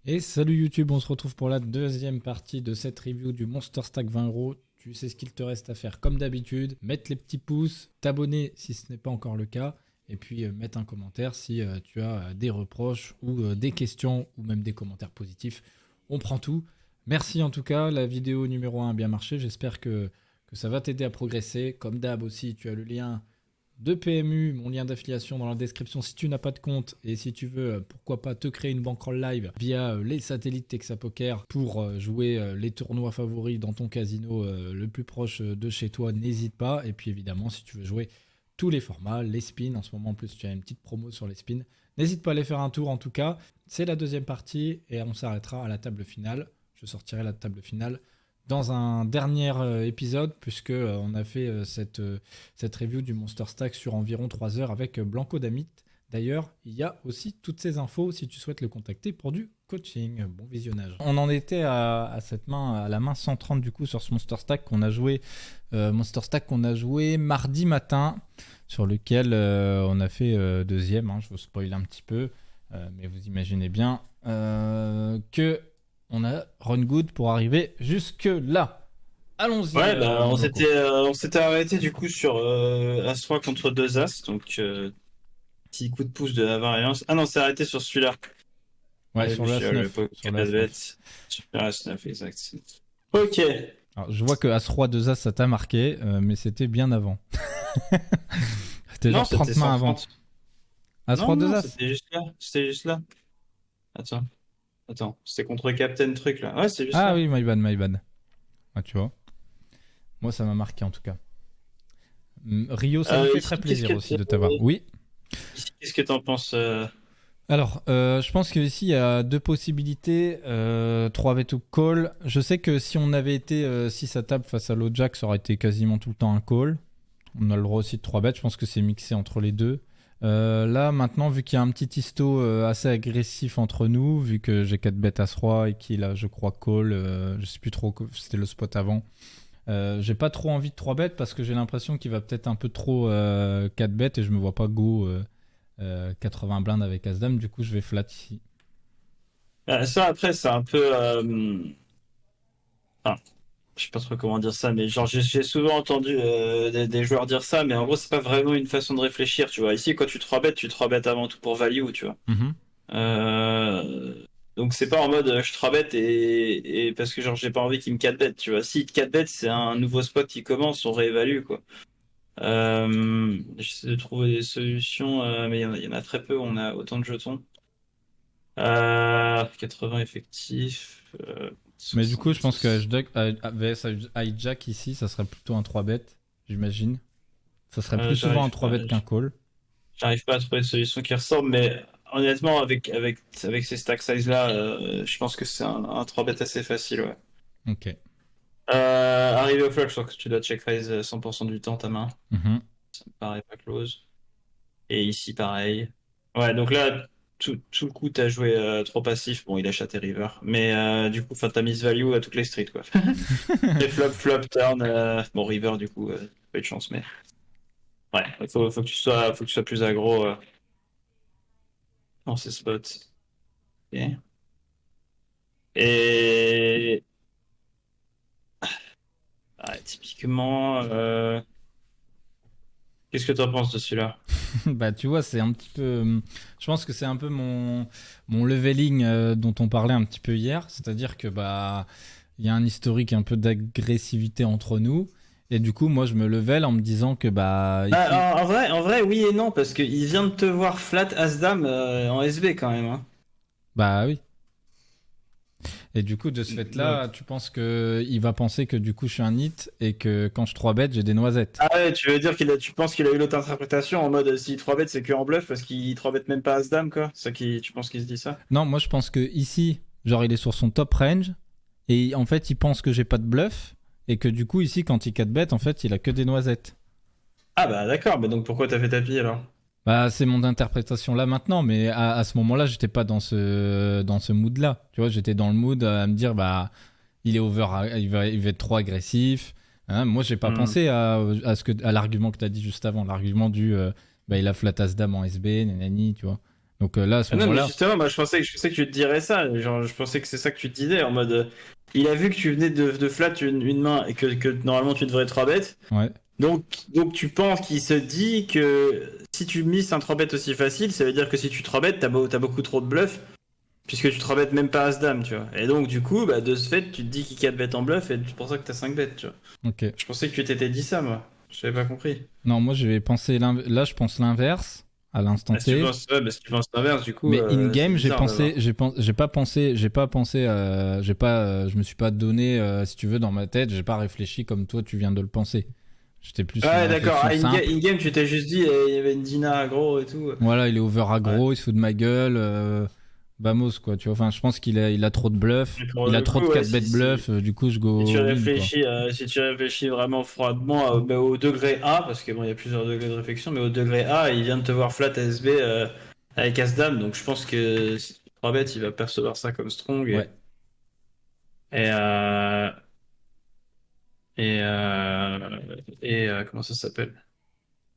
Et salut YouTube, on se retrouve pour la deuxième partie de cette review du Monster Stack 20€. Tu sais ce qu'il te reste à faire comme d'habitude, mettre les petits pouces, t'abonner si ce n'est pas encore le cas, et puis mettre un commentaire si tu as des reproches ou des questions ou même des commentaires positifs. On prend tout. Merci en tout cas, la vidéo numéro 1 a bien marché, j'espère que ça va t'aider à progresser. Comme d'hab aussi, tu as le lien de PMU, mon lien d'affiliation dans la description si tu n'as pas de compte et si tu veux, pourquoi pas te créer une bankroll live via les satellites Texa Poker pour jouer les tournois favoris dans ton casino le plus proche de chez toi, n'hésite pas. Et puis évidemment, si tu veux jouer tous les formats, les spins, en ce moment en plus tu as une petite promo sur les spins, n'hésite pas à aller faire un tour en tout cas. C'est la deuxième partie et on s'arrêtera à la table finale. Je sortirai la table finale dans un dernier épisode, puisque on a fait cette review du Monster Stack sur environ 3 heures avec Blanco Damit. D'ailleurs, il y a aussi toutes ces infos si tu souhaites le contacter pour du coaching. Bon visionnage. On en était à la main 130 du coup sur ce Monster Stack qu'on a joué, mardi matin, sur lequel on a fait deuxième. Je vous spoil un petit peu, mais vous imaginez bien que on a run good pour arriver jusque là. Allons-y. Ouais, on s'était arrêté du coup sur As-3 contre 2 As, donc petit coup de pouce de la variance. Ah non, c'est arrêté sur celui-là. Ouais, sur le As9. Sur le As9, exact. Ok. Alors, je vois que As-Roi 2 As ça t'a marqué, mais c'était bien avant. C'était genre 30 mains avant. As-Roi 2 As C'était juste là. Attends, c'était contre Captain truc là. Ouais, c'est juste Ah là. oui, my bad. Ah, tu vois. Moi, ça m'a marqué en tout cas. Rio, ça me fait très plaisir aussi de t'avoir. Oui. Qu'est-ce que t'en penses Alors, je pense qu'ici, il y a deux possibilités. 3-bet ou call. Je sais que si on avait été 6 à table face à l'O-Jack, ça aurait été quasiment tout le temps un call. On a le droit aussi de 3-bet. Je pense que c'est mixé entre les deux. Là, maintenant, vu qu'il y a un petit histo assez agressif entre nous, vu que j'ai 4 bêtes à 3 et qu'il a, je crois, call, je sais plus trop, c'était le spot avant. J'ai pas trop envie de 3 bêtes parce que j'ai l'impression qu'il va peut-être un peu trop 4 bêtes et je me vois pas go 80 blindes avec As-Dame, du coup je vais flat ici. Ça après, c'est un peu. Enfin, je sais pas trop comment dire ça, mais genre j'ai souvent entendu des joueurs dire ça, mais en gros c'est pas vraiment une façon de réfléchir, tu vois. Ici quand tu 3 bêtes avant tout pour value, tu vois. Euh, Donc c'est pas en mode je 3 bêtes et parce que genre j'ai pas envie qu'il me 4 bêtes, tu vois. Si 4 bêtes c'est un nouveau spot qui commence, on réévalue quoi. J'essaie de trouver des solutions, mais il y en a très peu, on a autant de jetons. 80 effectifs. Mais du coup je pense que 70. VS hijack ici ça serait plutôt un 3 bet, j'imagine. Ça serait plus souvent un 3 bet qu'un call. J'arrive pas à trouver de solution qui ressemble, mais honnêtement, avec ces stack size là, je pense que c'est un 3 bet assez facile, ouais. Ok. Arrivé au flop, je pense que tu dois check raise 100% du temps ta main. Ça me paraît pas close. Et ici, pareil. Ouais, donc là, tout le coup, t'as joué trop passif. Bon, il a chaté river. Mais du coup, t'as mis value à toutes les streets, quoi. Et flop, turn. Bon, river, du coup, pas eu de chance, mais. Ouais, faut que tu sois plus aggro dans ces spots. Ok. Et. Ouais, typiquement. Qu'est-ce que t'en penses de celui-là? Bah tu vois, c'est un petit peu... Je pense que c'est un peu mon leveling dont on parlait un petit peu hier. C'est-à-dire que bah il y a un historique un peu d'agressivité entre nous. Et du coup, moi, je me level en me disant que bah... Ici... En vrai, oui et non, parce qu'il vient de te voir flat As-Dame en SB quand même. Hein. Bah oui. Et du coup, de ce fait-là, Donc- tu penses qu'il va penser que du coup, je suis un hit et que quand je 3 bet, j'ai des noisettes. Ah ouais, tu veux dire tu penses qu'il a eu l'autre interprétation en mode si 3 bet c'est que en bluff parce qu'il 3 bet même pas As-Dame quoi? C'est ça qui, tu penses qu'il se dit ça? Non, moi, je pense que ici, genre, il est sur son top range et en fait, il pense que j'ai pas de bluff et que du coup, ici, quand il 4 bet, en fait, il a que des noisettes. Ah bah d'accord, mais donc pourquoi t'as fait tapis alors? Bah, c'est mon interprétation là maintenant, mais à ce moment-là, j'étais pas dans ce mood-là. Tu vois, j'étais dans le mood à me dire, bah, il est over, il va être trop agressif. Hein, moi, j'ai pas pensé à l'argument que tu as dit juste avant, l'argument du, bah, il a flat as dame en SB, nanani, tu vois. Donc là, à ce Ah non, mais moment-là... justement, moi, je pensais que tu te dirais ça. Genre, je pensais que c'est ça que tu te disais, en mode. Il a vu que tu venais de flat une main et que normalement tu devrais 3 bêtes. Ouais. Donc tu penses qu'il se dit que si tu misses un 3 bêtes aussi facile, ça veut dire que si tu 3 bêtes, t'as beaucoup trop de bluff, puisque tu 3 bêtes même pas As-Dame, tu vois. Et donc, du coup, bah, de ce fait, tu te dis qu'il 4 bêtes en bluff et c'est pour ça que t'as 5 bêtes, tu vois. Ok. Je pensais que tu t'étais dit ça, moi. Je n'avais pas compris. Non, moi, je vais penser... Là, je pense l'inverse à l'instant Si tu T. penses, ouais, si tu penses l'inverse, du coup. Mais C'est in-game, bizarre, d'abord. je me suis pas donné, si tu veux, dans ma tête, j'ai pas réfléchi comme toi, tu viens de le penser. J'étais plus sur une Ouais, d'accord. réflexion Ah, simple. in-game, tu t'es juste dit, il y avait une Dina aggro et tout. Voilà, il est over Ouais. aggro, il se fout de ma gueule. Vamos, quoi, tu vois. Enfin, je pense qu'il a trop de bluff. Et pour Il a le trop coup, de ouais, 4 bêtes bluff, du coup, je si go tu win, quoi. réfléchis, si tu réfléchis vraiment froidement au degré A, parce que bon, il y a plusieurs degrés de réflexion, mais au degré A, il vient de te voir flat SB avec As-Dame, donc je pense que si tu 3 bêtes, il va percevoir ça comme strong. Ouais. Et, euh, comment ça s'appelle?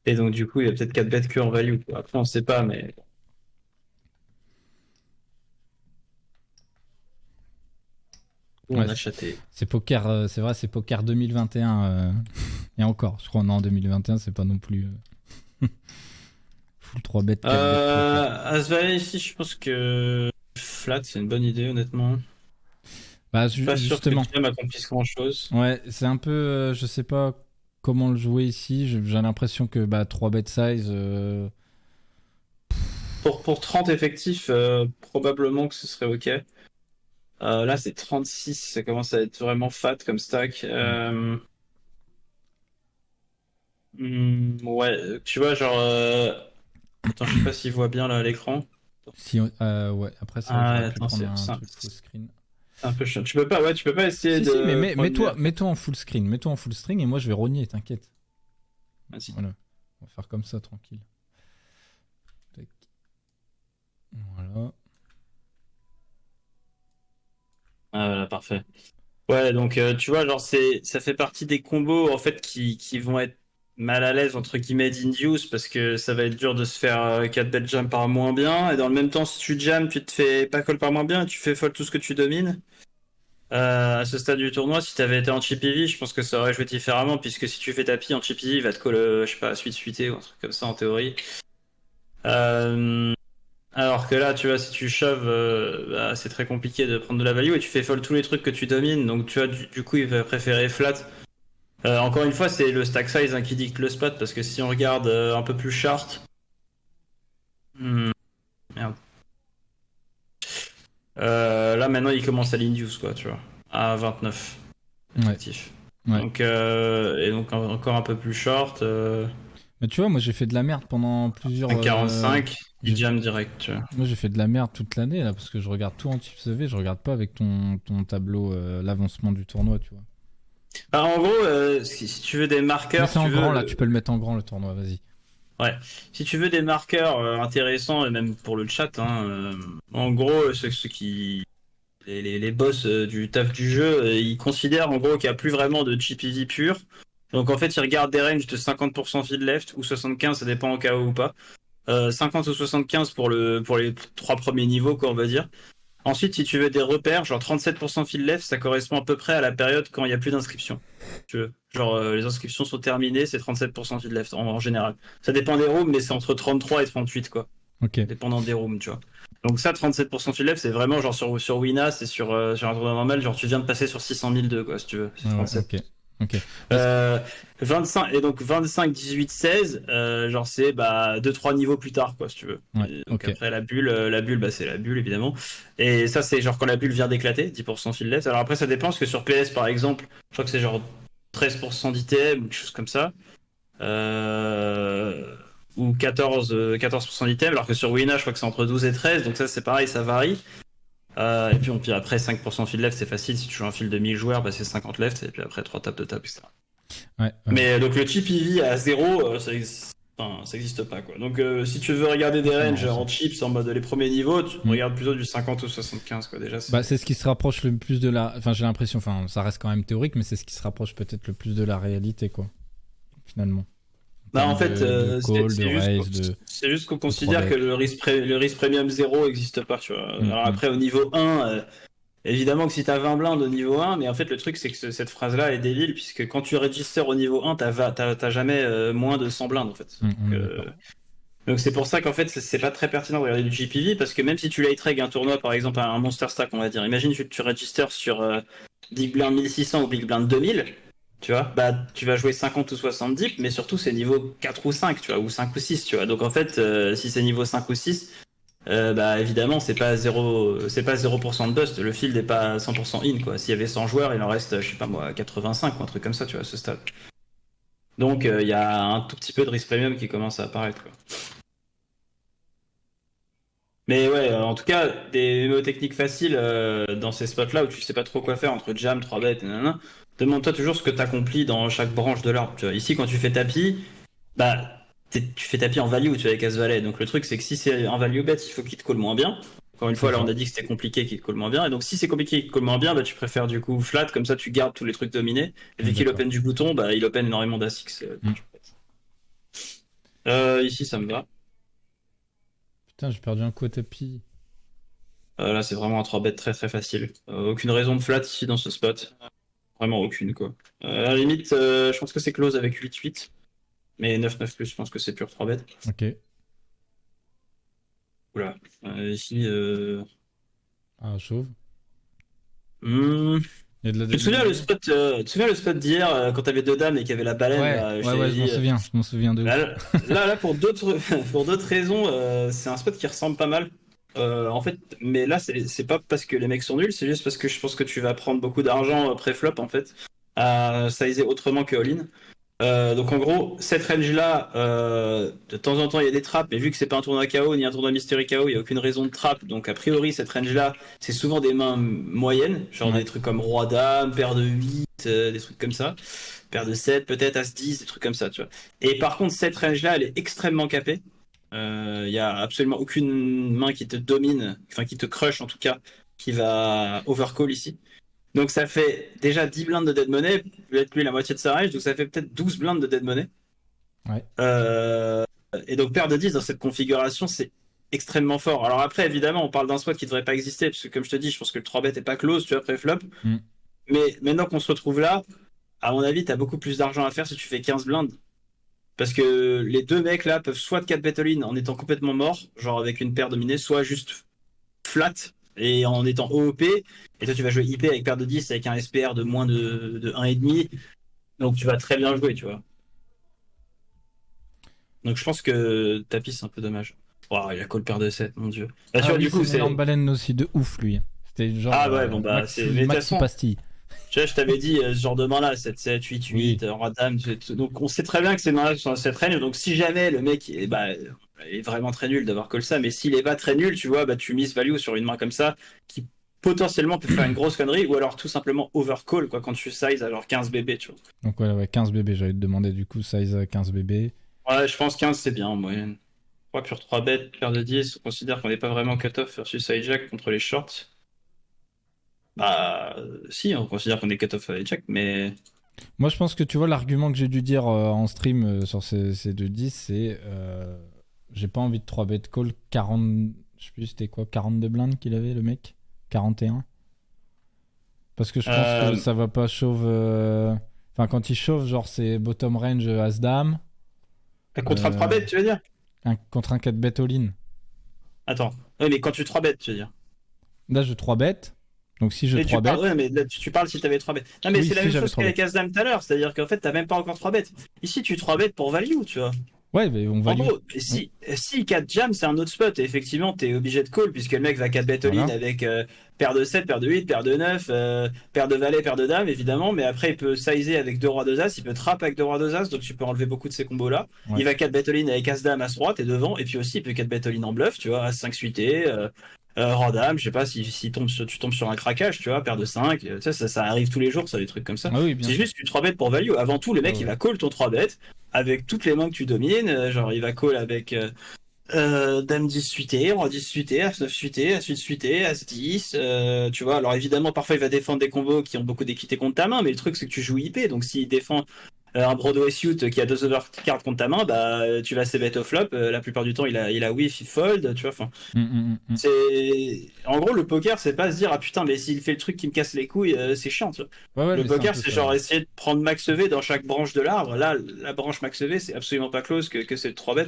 Et donc, du coup, il y a peut-être 4 bêtes que en value, quoi. Après, on sait pas, mais. Où Ouais, on a chaté. c'est poker, c'est vrai, c'est poker 2021. Et encore, je crois, non, en 2021, c'est pas non plus full 3 bêtes, 4 bêtes poker. As-Valet, ici, je pense que flat, c'est une bonne idée, honnêtement. Bah, Pas sûr que justement. Jam accomplisse grand-chose. Ouais, c'est un peu. Je sais pas comment le jouer ici. J'ai l'impression que 3 bet size. Pour 30 effectifs, probablement que ce serait OK. Là, c'est 36, ça commence à être vraiment fat comme stack. Ouais, tu vois, genre. Attends, je sais pas s'il voit bien là à l'écran. Si, ouais, après, c'est vrai que Ah j'aurais ouais, pu attends, prendre c'est un c'est un, truc full screen. c'est un peu chiant. Tu peux pas, ouais, tu peux pas essayer Si, mais de prendre une. mets-toi en full screen. Mets-toi en full screen et moi, je vais rogner, t'inquiète. Vas-y. Voilà. On va faire comme ça, tranquille. Tac. Voilà. Ah, voilà, parfait. Ouais, donc tu vois, genre ça fait partie des combos en fait qui vont être mal à l'aise entre guillemets d'induce parce que ça va être dur de se faire 4 bet jam par moins bien et dans le même temps si tu jam tu te fais pas call par moins bien et tu fais fold tout ce que tu domines. À ce stade du tournoi, si t'avais été en chip EV, je pense que ça aurait joué différemment puisque si tu fais tapis en chip EV, il va te call, je sais pas, suite suité ou un truc comme ça en théorie. Euh, Alors que là, tu vois, si tu shoves, c'est très compliqué de prendre de la value et tu fais fold tous les trucs que tu domines. Donc, tu vois, du coup, il va préférer flat. Encore une fois, c'est le stack size qui dicte le spot parce que si on regarde un peu plus short. Merde. Là, maintenant, il commence à l'induce, quoi, tu vois, à 29 effectif. Ouais. Donc, et donc, encore un peu plus short. Mais tu vois, moi, j'ai fait de la merde pendant plusieurs. 45, il j'ai- jam direct, tu vois. Moi, j'ai fait de la merde toute l'année, là, parce que je regarde tout en chips EV, je regarde pas avec ton tableau l'avancement du tournoi, tu vois. Bah, en gros, si tu veux des marqueurs, Mais si c'est en tu veux, grand, là, tu peux le mettre en grand, le tournoi, vas-y. Ouais, si tu veux des marqueurs intéressants, et même pour le chat, hein, en gros, ceux qui. Les boss du taf du jeu, ils considèrent en gros qu'il n'y a plus vraiment de chip easy pur. Donc en fait, ils regardent des ranges de 50% feed left ou 75, ça dépend en KO ou pas. 50 ou 75 pour les 3 premiers niveaux, quoi, on va dire. Ensuite, si tu veux des repères, genre 37% feed left, ça correspond à peu près à la période quand il n'y a plus d'inscriptions. Tu veux. Genre, les inscriptions sont terminées, c'est 37% feed left en général. Ça dépend des rooms, mais c'est entre 33 et 38, quoi. Ok. Dépendant des rooms, tu vois. Donc ça, 37% feed left, c'est vraiment genre sur Wina, c'est sur un tournoi normal, genre tu viens de passer sur 600 002, quoi, si tu veux. C'est 37. Ouais, ok. 25, et donc 25, 18, 16, genre c'est 2-3 niveaux plus tard, quoi, si tu veux. Ouais, Et donc ok. après la bulle, c'est la bulle, évidemment. Et ça, c'est genre quand la bulle vient d'éclater, 10% fill left. Alors après, ça dépend, parce que sur PS, par exemple, je crois que c'est genre 13% d'ITM ou quelque chose comme ça. Ou 14% d'ITM, alors que sur Wina, je crois que c'est entre 12 et 13, donc ça, c'est pareil, ça varie. Et puis après, 5% fill left, c'est facile. Si tu joues un fil de 1000 joueurs, c'est 50 left, et puis après 3 tapes de table, etc. Ouais, Mais donc le chip EV à 0, ça existe pas, quoi. Donc si tu veux regarder des ranges en chips en mode les premiers niveaux, tu regardes plutôt du 50 ou 75, quoi, déjà. C'est ce qui se rapproche le plus de la... Enfin, j'ai l'impression, enfin, ça reste quand même théorique, mais c'est ce qui se rapproche peut-être le plus de la réalité, quoi. Finalement. En Bah en termes fait, de call, de raise, de c'est juste qu'on de 3 considère que bêtes. le risque premium 0 n'existe pas, tu vois. Mm, Alors mm. après, au niveau 1, évidemment que si t'as 20 blindes au niveau 1, mais en fait, le truc, c'est que cette phrase-là est débile, puisque quand tu registers au niveau 1, t'as jamais moins de 100 blindes, en fait. On est d'accord. Donc c'est pour ça qu'en fait, c'est pas très pertinent de regarder du GPV, parce que même si tu late reg un tournoi, par exemple, un Monster Stack, on va dire, imagine que tu registers sur Big Blind 1600 ou Big Blind 2000, tu vois, bah tu vas jouer 50 ou 70, mais surtout c'est niveau 4 ou 5, tu vois, ou 5 ou 6, tu vois. Donc en fait, si c'est niveau 5 ou 6, bah évidemment, c'est pas 0% de bust, le field n'est pas 100% in, quoi. S'il y avait 100 joueurs, il en reste, je sais pas moi, 85 ou un truc comme ça, tu vois, à ce stade. Donc il y a un tout petit peu de risk premium qui commence à apparaître, quoi. Mais ouais, en tout cas, des mémo techniques faciles dans ces spots-là où tu sais pas trop quoi faire entre jam, 3 bêtes, et nanana, demande-toi toujours ce que tu accomplis dans chaque branche de l'arbre. Tu vois. Ici, quand tu fais tapis, bah, tu fais tapis en value, tu vois, avec As-Valet. Donc le truc, c'est que si c'est un value bet, il faut qu'il te colle moins bien. Encore une C'est fois, là, on ça. a dit que c'était compliqué qu'il te colle moins bien. Et donc, si c'est compliqué qu'il te colle moins bien, bah, tu préfères du coup flat, comme ça, tu gardes tous les trucs dominés. Et On est vu qu'il d'accord. open du bouton, bah, il open énormément d'As-X. Mm. Ici, ça me va. Putain, j'ai perdu un coup à tapis. Là, c'est vraiment un 3 bet très très facile. Aucune raison de flat ici dans ce spot. Vraiment aucune, quoi. À la limite, je pense que c'est close avec 8-8. Mais 9-9 plus, je pense que c'est pur 3 bêtes. Ok. Oula. Ici. Ah, chauve. hmm, Il y a de la Tu te dead souviens money. tu te souviens le spot d'hier quand t'avais deux dames et qu'il y avait la baleine Ouais, là, je ouais, t'avais ouais, dit. je m'en souviens de ouf. Là, pour d'autres pour d'autres raisons, c'est un spot qui ressemble pas mal. En fait, mais là, c'est pas parce que les mecs sont nuls, c'est juste parce que je pense que tu vas prendre beaucoup d'argent pré-flop en fait, à sizer autrement que all-in. Donc en gros, cette range-là, de temps en temps, il y a des traps, mais vu que c'est pas un tournoi KO ni un tournoi Mystery KO, il n'y a aucune raison de trap. Donc a priori, cette range-là, c'est souvent des mains moyennes, genre Ouais. des trucs comme Roi-Dame, Paire de 8, des trucs comme ça. Paire de 7, peut-être As-10, des trucs comme ça, tu vois. Et par contre, cette range-là, elle est extrêmement capée. Il y a absolument aucune main qui te domine, enfin qui te crush en tout cas, qui va overcall ici. Donc ça fait déjà 10 blindes de dead money, peut-être lui la moitié de sa range, donc ça fait peut-être 12 blindes de dead money. Ouais. Euh, et donc paire de 10 dans cette configuration, c'est extrêmement fort. Alors après, évidemment, on parle d'un spot qui devrait pas exister, parce que comme je te dis, je pense que le 3 bet est pas close, tu vois, pré-flop. Mm. Mais maintenant qu'on se retrouve là, à mon avis, t'as beaucoup plus d'argent à faire si tu fais 15 blindes. Parce que les deux mecs là peuvent soit 4 bet all-in en étant complètement morts, genre avec une paire dominée, soit juste flat et en étant OOP. Et toi, tu vas jouer IP avec paire de 10 avec un SPR de moins de 1,5. Donc, tu vas très bien jouer, tu vois. Donc, je pense que tapis, c'est un peu dommage. Oh, il a call paire de 7, mon dieu. Bah, tu Ah vois, oui, du c'est coup, une énorme c'est. baleine aussi de ouf, lui. C'était genre Ah ouais, bon, bah, c'est. Mais de toute maxi façon, pastille. tu vois, je t'avais dit, ce genre de main-là, 7-7, 8-8, Oui. roi dame. Donc, on sait très bien que ces mains-là sont à cette range. Donc, si jamais le mec est vraiment très nul d'avoir call ça, mais s'il est pas très nul, tu vois, bah, tu mises value sur une main comme ça qui potentiellement peut faire une grosse connerie ou alors tout simplement overcall, quoi, quand tu size à genre 15 bébés, tu vois. Donc ouais, 15 bébés. J'allais te demander du coup size à 15 bébés. Ouais, je pense 15, c'est bien en moyenne. 3 pure 3 bêtes, paire de 10, on considère qu'on n'est pas vraiment cut-off versus hijack contre les shorts. Bah, si, on considère qu'on est cut-off hijack, mais. Moi, je pense que tu vois, l'argument que j'ai dû dire en stream sur ces 2-10, c'est j'ai pas envie de 3 bet call 40. Je sais plus, c'était quoi, 42 blindes qu'il avait, le mec 41. Parce que je pense que ça va pas chauve. Enfin, quand il chauffe, genre, c'est bottom range As-Dame. Contre un 3 bêtes, tu veux dire? Contre un 4 bet all-in. Attends. Oui, mais quand tu 3 bêtes, tu veux dire. Là, je 3 bet. Donc, si je Mais 3 bet. ouais, mais là, tu parles si t'avais 3 bêtes. Non, mais Oui, c'est la si même j'avais chose 3 qu'avec bêtes. As-Dame tout à l'heure. C'est-à-dire qu'en fait, t'as même pas encore 3 bêtes. Ici, tu 3 bêtes pour value, tu vois. Ouais, mais on En value. gros, Oui. si 4 jam, c'est un autre spot. Et effectivement, t'es obligé de call, puisque le mec va 4 bet all-in Voilà. avec paire de 7, paire de 8, paire de 9, paire de valet, paire de dame, évidemment. Mais après, il peut sizer avec 2 rois 2 as, il peut trap avec 2 rois 2 as, donc tu peux enlever beaucoup de ces combos-là. Ouais. Il va 4 bet all-in avec as-dame, as-roi, t'es devant. Et puis aussi, il peut 4 bet all-in en bluff, tu vois, as-5 suité, roi dame, je sais pas si tu tombes sur un craquage, tu vois, paire de 5. Tu sais, ça arrive tous les jours, ça, des trucs comme ça. Ah oui, bien C'est sûr. juste tu 3 bêtes pour value. Avant tout, le Ouais, mec, il ouais. va call ton 3 bêtes avec toutes les mains que tu domines. Genre, il va call avec dame 10 suité, roi 10 suité, as 9 suité, as 8 suité, as 10. Tu vois, alors évidemment, parfois, il va défendre des combos qui ont beaucoup d'équité contre ta main, mais le truc, c'est que tu joues IP. Donc, s'il défend un Broadway Suit qui a 2 overcards contre ta main, bah tu vas c-bet au flop. La plupart du temps, il a whiff, il fold, tu vois. Enfin, en gros, le poker, c'est pas se dire ah putain, mais s'il fait le truc qui me casse les couilles, c'est chiant. Tu vois. Ouais, Le mais poker, c'est c'est genre essayer de prendre max EV dans chaque branche de l'arbre. Là, la branche max EV, c'est absolument pas close que c'est le 3 bet.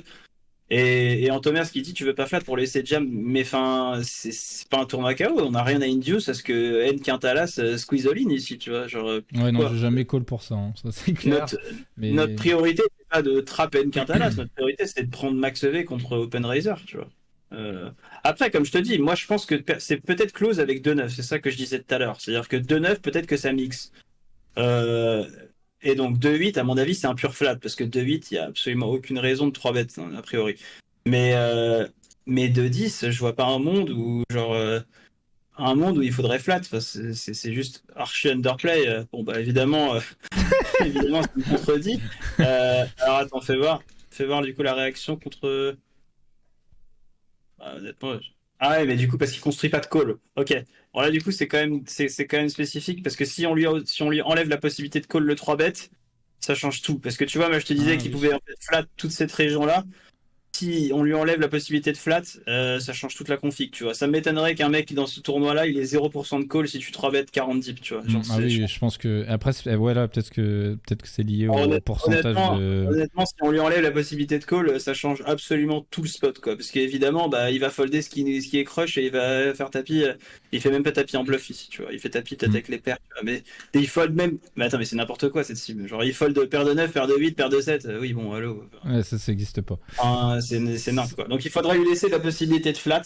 Et Antomers qui dit tu veux pas flat pour laisser jam, mais enfin c'est pas un tournoi KO, on a rien à induce à ce que N Quintalas squeeze all in ici, tu vois, genre ouais, non, j'ai jamais call pour ça, hein. Ça c'est clair. Notre priorité c'est pas de trap N Quintalas, notre priorité c'est de prendre max EV contre Open Raiser, tu vois. Après, comme je te dis, moi je pense que c'est peut-être close avec 2-9, c'est ça que je disais tout à l'heure, c'est-à-dire que 2-9 peut-être que ça mixe. Et donc 2-8, à mon avis, c'est un pur flat, parce que 2-8, il n'y a absolument aucune raison de 3 bêtes, hein, a priori. Mais 2-10, je vois pas un monde où il faudrait flat. Enfin, c'est juste archi underplay. Bon bah évidemment, évidemment c'est me contredit. Alors attends, fais voir. Fais voir du coup la réaction contre. Honnêtement. Ah ouais, mais du coup parce qu'il construit pas de call. Ok. Bon là du coup c'est quand même spécifique parce que si on lui enlève la possibilité de call le 3 bet, ça change tout. Parce que tu vois, moi je te disais qu'il pouvait en fait flat toute cette région là. Si on lui enlève la possibilité de flat, ça change toute la config, tu vois. Ça m'étonnerait qu'un mec dans ce tournoi-là, il ait 0% de call si tu 3-bet 40 dips, tu vois. Genre, oui, je pense que après, voilà, peut-être que c'est lié au pourcentage de. Honnêtement, si on lui enlève la possibilité de call, ça change absolument tout le spot, quoi. Parce qu'évidemment, bah, il va folder ce qui est crush et il va faire tapis. Il fait même pas tapis en bluff ici, tu vois. Il fait tapis peut-être avec les paires, tu vois. Mais il fold même. Mais attends, mais c'est n'importe quoi cette cible. Genre, il fold paire de 9, paire de 8, paire de 7. Oui, bon, allô. Ouais, ça n'existe pas. C'est n'importe quoi. Donc il faudrait lui laisser la possibilité de flat.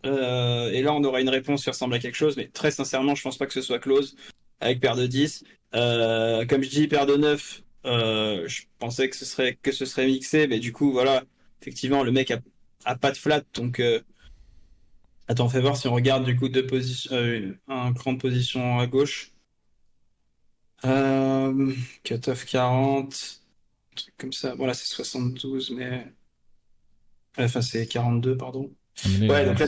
Et là, on aura une réponse qui ressemble à quelque chose. Mais très sincèrement, je pense pas que ce soit close avec paire de 10. Comme je dis, paire de 9, je pensais que ce serait mixé. Mais du coup, voilà. Effectivement, le mec a pas de flat. Donc, attends, fais voir si on regarde du coup un cran de position à gauche. Cutoff 40. Un truc comme ça. Bon, là, c'est 72, mais. Enfin, c'est 42, pardon. Ouais, donc là,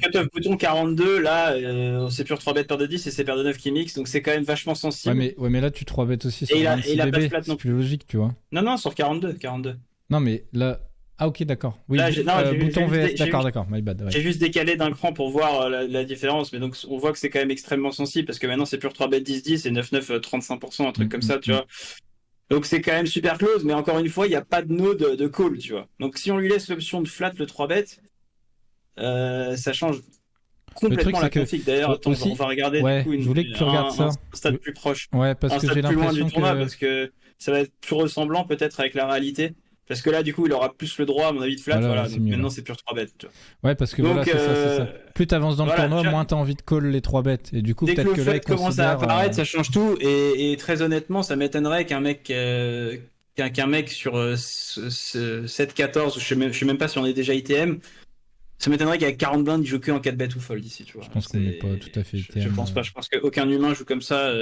cutoff bouton 42, là, c'est pur 3 bêtes paire de 10 et c'est paire de 9 qui mix, donc c'est quand même vachement sensible. Ouais, mais là, tu 3 bêtes aussi sur et 26 il a pas de BB, flat c'est plus logique, tu vois. Non, sur 42. Non, mais là... Ah, ok, d'accord. Oui, là, bouton VS, d'accord, my bad. Ouais. J'ai juste décalé d'un cran pour voir la différence, mais donc on voit que c'est quand même extrêmement sensible, parce que maintenant, c'est pur 3 bêtes 10-10 et 9-9, 35%, un truc comme ça, tu vois. Donc c'est quand même super close, mais encore une fois, il n'y a pas de node de call, tu vois. Donc si on lui laisse l'option de flat le 3 bet, ça change complètement la config. D'ailleurs, attends, on va regarder ouais, du coup je voulais que tu regardes ça. Un stade plus proche. Ouais, parce que j'ai l'impression que... parce que ça va être plus ressemblant peut-être avec la réalité. Parce que là, du coup, il aura plus le droit, à mon avis, de flat. Voilà, donc maintenant, c'est pur 3 bêtes. Ouais, parce que donc, voilà, c'est ça. Plus t'avances dans le tournoi, moins t'as envie de call les 3 bêtes. Et du coup, peut-être que là, il commence à apparaître, ça change tout. Et très honnêtement, ça m'étonnerait qu'un mec sur 7-14, je sais même pas si on est déjà ITM, ça m'étonnerait qu'avec 40 blindes, il joue que en 4 bêtes ou fold ici, tu vois. Je pense qu'on n'est pas tout à fait ITM. Je pense pas. Je pense qu'aucun humain joue comme ça.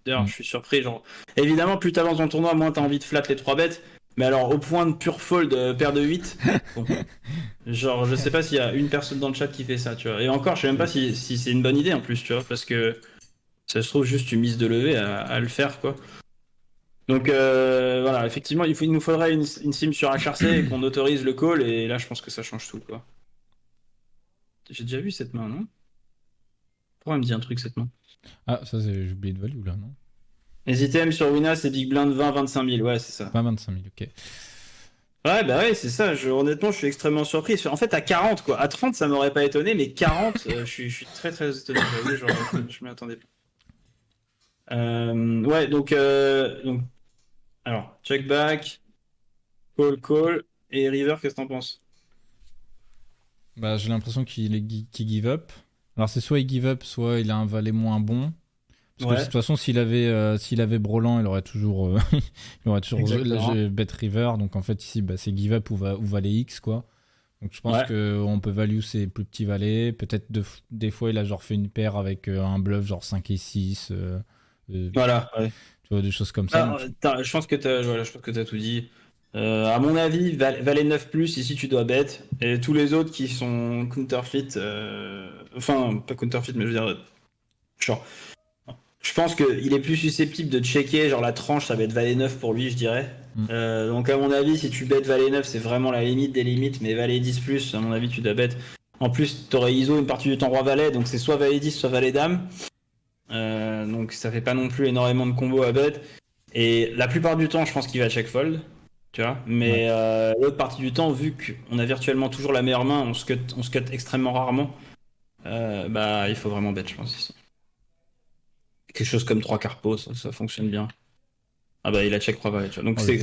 D'ailleurs, je suis surpris. Genre, évidemment, plus t'avances dans le tournoi, moins t'as envie de flat les 3 bêtes. Mais alors, au point de pure fold, paire de 8, bon. Genre, je sais pas s'il y a une personne dans le chat qui fait ça, tu vois. Et encore, je sais même pas si c'est une bonne idée en plus, tu vois, parce que ça se trouve juste une mise de levée à le faire, quoi. Donc, voilà, effectivement, il nous faudrait une sim sur HRC et qu'on autorise le call, et là, je pense que ça change tout, quoi. J'ai déjà vu cette main, non? Pourquoi elle me dit un truc, cette main? Ah, ça, j'ai oublié de value, là, non? Les items sur Wina, c'est Big Blind 20-25 000, ouais, c'est ça. 20-25 000, ok. Ouais, bah ouais, c'est ça. Honnêtement, je suis extrêmement surpris. En fait, à 40, quoi. À 30, ça m'aurait pas étonné, mais 40, je suis très très étonné. Je m'y attendais pas. Ouais, donc, alors, check back, call, et River, qu'est-ce que t'en penses? Bah, j'ai l'impression qu'il give up. Alors, c'est soit il give up, soit il a un valet moins bon. Parce que de toute façon, s'il avait Brolan, il aurait toujours bet river. Donc en fait ici, c'est give up ou valet X, quoi. Donc je pense qu'on peut value ses plus petits valets. Peut-être des fois il a genre fait une paire avec un bluff genre 5 et 6. Voilà, ouais. Tu vois, des choses comme ça. Je pense que t'as tout dit. À mon avis, valet 9+, ici tu dois bet. Et tous les autres qui sont counterfeit, enfin pas counterfeit, mais je veux dire, genre je pense qu'il est plus susceptible de checker, genre la tranche, ça va être valet 9 pour lui, je dirais. Donc à mon avis, si tu bêtes valet 9, c'est vraiment la limite des limites, mais valet 10+, à mon avis, tu dois bête. En plus, t'aurais ISO une partie du temps roi valet, donc c'est soit valet 10, soit valet dame. Donc ça fait pas non plus énormément de combos à bet. Et la plupart du temps, je pense qu'il va check fold, tu vois. Mais l'autre partie du temps, vu qu'on a virtuellement toujours la meilleure main, on se cut extrêmement rarement. Bah, il faut vraiment bet, je pense ici. Quelque chose comme 3 carpos, ça fonctionne bien. Ah bah il a check 3 valet, tu vois. Donc c'est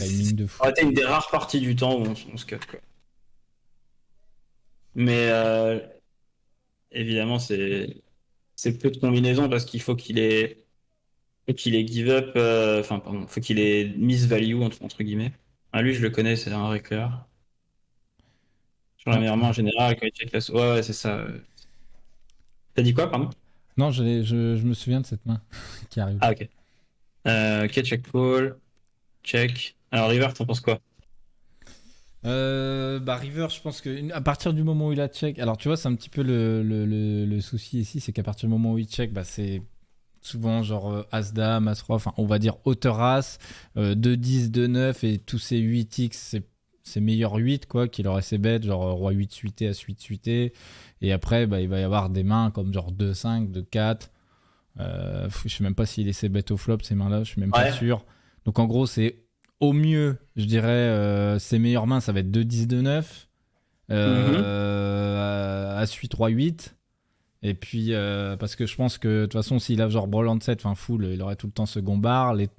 une des rares parties du temps où on se cut, quoi. Mais évidemment, c'est peu de combinaisons parce qu'il faut qu'il ait give up, faut qu'il ait miss value entre guillemets. Ah, lui, je le connais, c'est un récleur. Sur la meilleure main en général, quand il check la... Ouais, c'est ça. T'as dit quoi, pardon? Non, je me souviens de cette main qui arrive. Ah, ok. Ok, check call. Check. Alors, river, t'en penses quoi? River, je pense que à partir du moment où il a check, alors tu vois, c'est un petit peu le souci ici, c'est qu'à partir du moment où il check, bah c'est souvent genre As-Dame, As-Roi, enfin on va dire hauteur As, 2-10, 2-9 et tous ces 8x, c'est meilleur 8 quoi, qu'il aurait ses bêtes, genre Roi 8 suité, As 8 suité, et après bah, il va y avoir des mains comme genre 2-5, 2-4, je sais même pas s'il est ses bêtes au flop ces mains là, je suis même pas sûr. Donc en gros c'est au mieux, je dirais, ses meilleures mains, ça va être 2-10, 2-9, As-8, Roi 8. Et puis, parce que je pense que de toute façon, s'il a genre Broland 7, enfin full, il aurait tout le temps second bar. Ses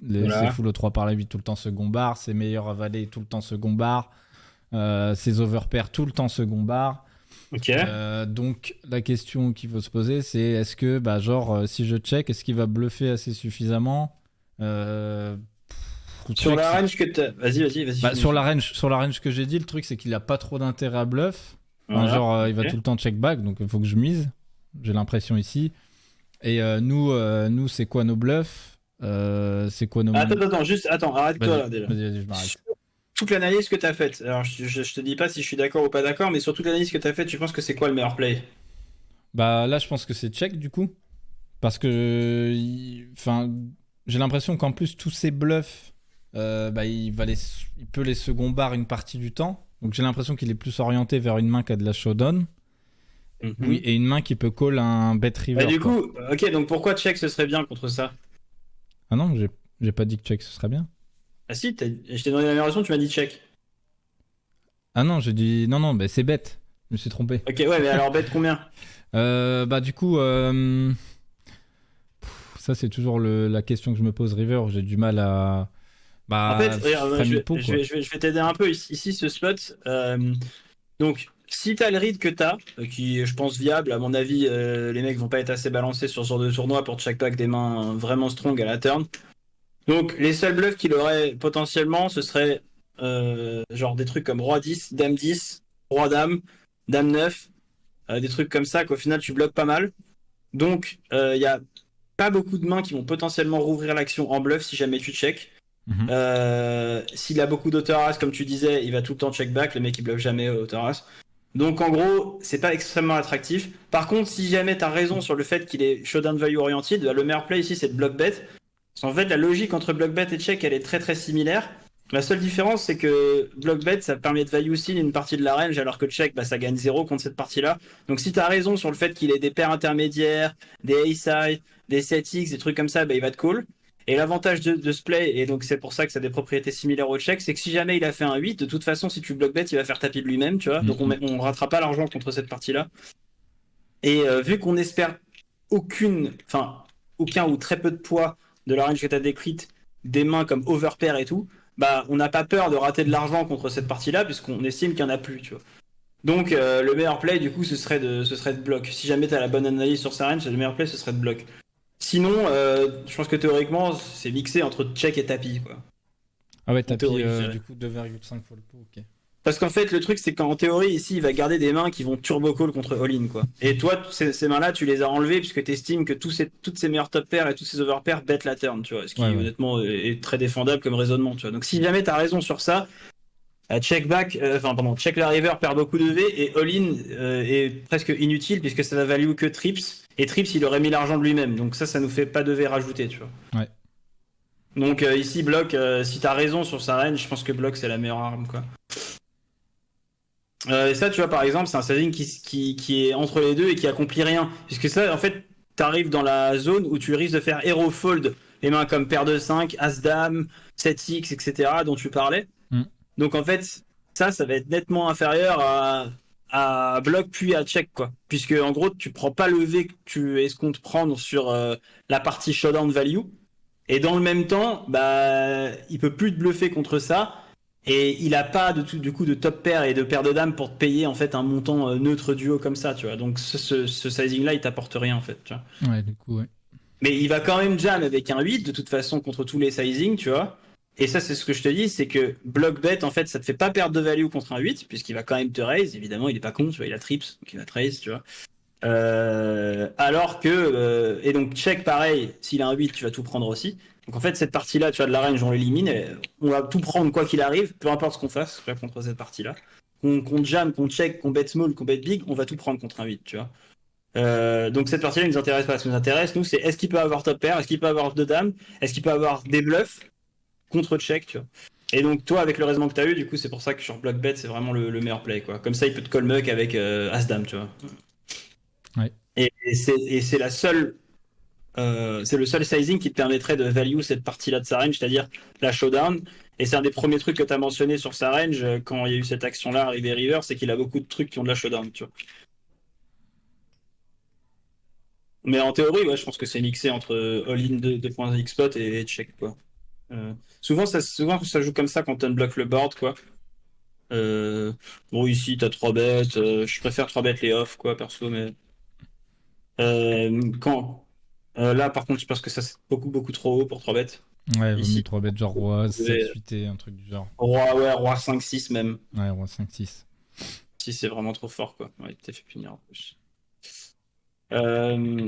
full au 3 par la 8, tout le temps second bar. Ses meilleurs valets, tout le temps second bar. Ses overpairs, tout le temps second bar. Ok. Donc, la question qu'il faut se poser, c'est est-ce que, bah, genre, si je check, est-ce qu'il va bluffer assez suffisamment sur la range que t'as... Vas-y. Bah, sur la range que j'ai dit, le truc, c'est qu'il a pas trop d'intérêt à bluff. Enfin, genre, il va tout le temps check back, donc il faut que je mise. J'ai l'impression ici. Et nous, c'est quoi nos bluffs? C'est quoi nos... Attends, juste, arrête-toi là déjà. Vas-y, je m'arrête. Toute l'analyse que tu as faite, alors je te dis pas si je suis d'accord ou pas d'accord, mais sur toute l'analyse que tu as faite, tu penses que c'est quoi le meilleur play? Bah là, je pense que c'est check du coup. Parce que j'ai l'impression qu'en plus, tous ces bluffs, il peut les second bar une partie du temps. Donc j'ai l'impression qu'il est plus orienté vers une main qui a de la showdown. Oui, et une main qui peut call un bet river. Du coup, ok, donc pourquoi check ce serait bien contre ça? Ah non, j'ai pas dit que check ce serait bien. Ah si, je t'ai donné la meilleure raison, tu m'as dit check. Ah non, j'ai dit non, bah c'est bête. Je me suis trompé. Ok, ouais, mais alors bet combien? Du coup, ça c'est toujours la question que je me pose river. J'ai du mal à. En fait, regarde, je vais t'aider un peu ici ce spot. Donc, si t'as le read que t'as, qui est, je pense, viable, à mon avis, les mecs vont pas être assez balancés sur ce genre de tournoi pour check back des mains vraiment strong à la turn. Donc, les seuls bluffs qu'il aurait potentiellement, ce serait genre des trucs comme Roi 10, Dame 10, Roi Dame, Dame 9, des trucs comme ça qu'au final tu bloques pas mal. Donc, il y a pas beaucoup de mains qui vont potentiellement rouvrir l'action en bluff si jamais tu check. S'il a beaucoup d'auteur as, comme tu disais, il va tout le temps check back. Le mec il bluffe jamais auteur as. Donc en gros, c'est pas extrêmement attractif. Par contre, si jamais t'as raison sur le fait qu'il est showdown value oriented, le meilleur play ici c'est de block bet. Parce qu'en fait, la logique entre block bet et check elle est très très similaire. La seule différence c'est que block bet ça permet de value seal une partie de la range alors que check ça gagne 0 contre cette partie là. Donc si t'as raison sur le fait qu'il ait des paires intermédiaires, des ace-high, des 7x, des trucs comme ça, il va te call. Et l'avantage de ce play, et donc c'est pour ça que ça a des propriétés similaires au check, c'est que si jamais il a fait un 8, de toute façon, si tu block bet, il va faire tapis de lui-même, tu vois. Donc on ratera pas l'argent contre cette partie-là. Et vu qu'on espère aucun ou très peu de poids de la range que tu as décrite, des mains comme overpair et tout, on n'a pas peur de rater de l'argent contre cette partie-là, puisqu'on estime qu'il n'y en a plus, tu vois. Donc le meilleur play, du coup, ce serait de bloc. Si jamais tu as la bonne analyse sur sa range, le meilleur play, ce serait de bloc. Sinon, je pense que théoriquement, c'est mixé entre check et tapis, quoi. Ah ouais, tapis, du coup, 2,5 fois le pot, ok. Parce qu'en fait, le truc, c'est qu'en théorie, ici, il va garder des mains qui vont turbo call contre all-in, quoi. Et toi, ces mains-là, tu les as enlevées puisque tu estimes que toutes ces meilleurs top pairs et tous ces over pairs bet la turn, tu vois. Ce qui, honnêtement, est très défendable comme raisonnement, tu vois. Donc, si jamais tu as raison sur ça, check back, check la river perd beaucoup de V et all-in est presque inutile puisque ça n'a value que trips. Et trips, il aurait mis l'argent de lui-même. Donc ça nous fait pas de V rajouté, tu vois. Ouais. Donc ici, bloc, si t'as raison sur sa range, je pense que bloc c'est la meilleure arme, quoi. Et ça, tu vois, par exemple, c'est un sizing qui est entre les deux et qui accomplit rien. Puisque ça, en fait, t'arrives dans la zone où tu risques de faire hero fold les mains comme paire de 5, as-dame, 7x, etc. dont tu parlais. Donc en fait, ça va être nettement inférieur à bloc puis à check, quoi. Puisque en gros, tu prends pas le V que tu escomptes prendre sur la partie showdown value. Et dans le même temps, bah, il peut plus te bluffer contre ça. Et il a pas du coup de top pair et de paire de dames pour te payer en fait un montant neutre duo comme ça, tu vois. Donc ce sizing là, il t'apporte rien en fait, tu vois. Ouais, du coup, ouais. Mais il va quand même jam avec un 8 de toute façon contre tous les sizings, tu vois. Et ça, c'est ce que je te dis, c'est que block bet, en fait, ça te fait pas perdre de value contre un 8, puisqu'il va quand même te raise. Évidemment, il est pas con, tu vois, il a trips, donc il va te raise, tu vois. Alors que, et donc check pareil, s'il a un 8, tu vas tout prendre aussi. Donc en fait, cette partie-là, tu vois, de la range, on l'élimine, et on va tout prendre quoi qu'il arrive, peu importe ce qu'on fasse contre cette partie-là. Qu'on jam, qu'on check, qu'on bet small, qu'on bet big, on va tout prendre contre un 8, tu vois. Donc cette partie-là ne nous intéresse pas. Ce qui nous intéresse, nous, c'est est-ce qu'il peut avoir top pair, est-ce qu'il peut avoir deux dames, est-ce qu'il peut avoir des bluffs contre check, tu vois. Et donc toi, avec le raisonnement que tu as eu, du coup, c'est pour ça que sur block bet, c'est vraiment le meilleur play, quoi. Comme ça, il peut te call muck avec as-dame, tu vois. Ouais. Et c'est la seule, c'est le seul sizing qui te permettrait de value cette partie-là de sa range, c'est-à-dire la showdown. Et c'est un des premiers trucs que tu as mentionné sur sa range quand il y a eu cette action-là, arrivé river, c'est qu'il a beaucoup de trucs qui ont de la showdown, tu vois. Mais en théorie, ouais, je pense que c'est mixé entre all-in 2.x spot et check, quoi. Souvent, ça joue comme ça quand on bloque le board, quoi. Bon, ici, t'as 3 bêtes. Je préfère 3 bêtes les off, quoi, perso, mais. Quand. Là, par contre, je pense que ça, c'est beaucoup trop haut pour 3 bêtes. Ouais, vaut Ici, mieux 3 bêtes, genre roi 7, ouais, 8 et un truc du genre. roi 5, 6 même. Ouais, roi 5, 6. Si c'est vraiment trop fort, quoi. Ouais, t'es fait punir en plus.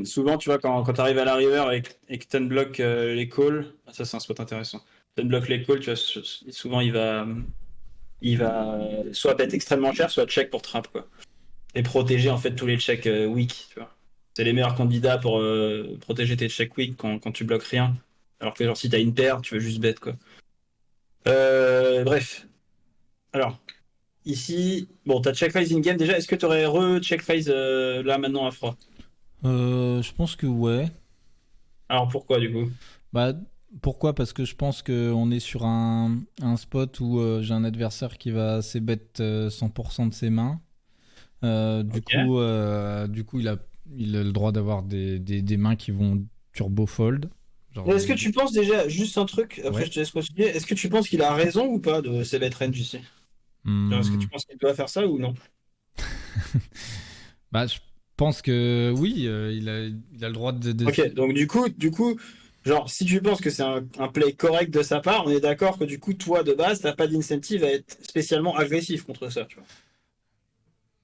Souvent, tu vois, quand tu arrives à la river et que tu bloques les calls, ça c'est un spot intéressant. Tu bloques les calls, tu vois, souvent il va soit bet extrêmement cher, soit check pour trap, quoi. Et protéger en fait tous les checks weak, tu vois. C'est les meilleurs candidats pour protéger tes checks weak quand tu bloques rien. Alors que genre si t'as une paire, tu veux juste bet, quoi. Bref. Alors, ici, bon, t'as check raise in-game déjà. Est-ce que t'aurais re-check raise là maintenant à froid? Je pense que ouais. Alors pourquoi du coup? Bah, pourquoi? Parce que je pense qu'on est sur un spot où j'ai un adversaire qui va bet 100% de ses mains. Du coup, il a le droit d'avoir des mains qui vont turbo fold. Est-ce que tu penses déjà, juste un truc, après Ouais. je te laisse continuer, est-ce que tu penses qu'il a raison ou pas de ces bet range ici? Est-ce que tu penses qu'il doit faire ça ou non? Bah, je pense que oui, il a le droit de... Ok, donc du coup, genre, si tu penses que c'est un play correct de sa part, on est d'accord que du coup, toi, de base, t'as pas d'incentive à être spécialement agressif contre ça, tu vois.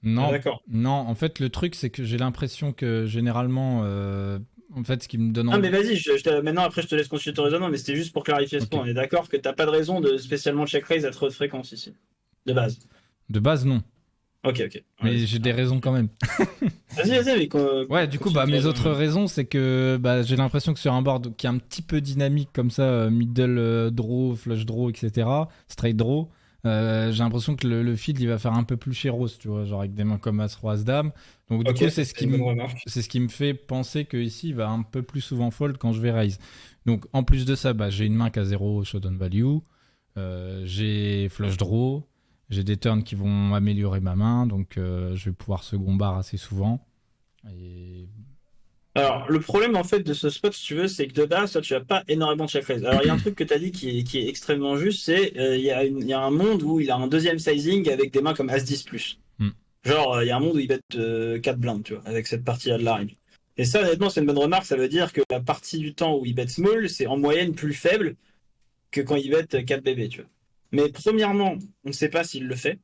Non, D'accord. non, en fait, le truc, c'est que j'ai l'impression que généralement, en fait, ce qui me donne Ah, mais vas-y, maintenant, après, je te laisse continuer ton raisonnement, mais c'était juste pour clarifier ce Ok. point. On est d'accord que t'as pas de raison de spécialement check raise à trop de fréquence ici, de base. De base, non. Ok. Mais Vas-y. j'ai des raisons quand même. Vas-y, mais Ouais, du coup, bah, mes autres raisons, c'est que bah, j'ai l'impression que sur un board qui est un petit peu dynamique comme ça, middle draw, flush draw, etc., straight draw, j'ai l'impression que le field, il va faire un peu plus chéros, tu vois, genre avec des mains comme As, Roi, As, Dame. Donc du coup, c'est ce qui me fait penser que ici, il va un peu plus souvent fold quand je vais raise. Donc en plus de ça, bah, j'ai une main qui a 0 showdown value, j'ai flush draw, j'ai des turns qui vont améliorer ma main, donc je vais pouvoir second bar assez souvent. Et... Alors, le problème en fait de ce spot, si tu veux, c'est que de base, toi, tu n'as pas énormément de check raise. Alors, il y a un truc que tu as dit qui est extrêmement juste, c'est il y a un monde où il a un deuxième sizing avec des mains comme As-10+. Genre, il y a un monde où il bet 4 blindes, tu vois, avec cette partie-là de la règle. Et ça, honnêtement, c'est une bonne remarque. Ça veut dire que la partie du temps où il bet small, c'est en moyenne plus faible que quand il bet 4 bébés, tu vois. Mais premièrement, on ne sait pas s'il le fait,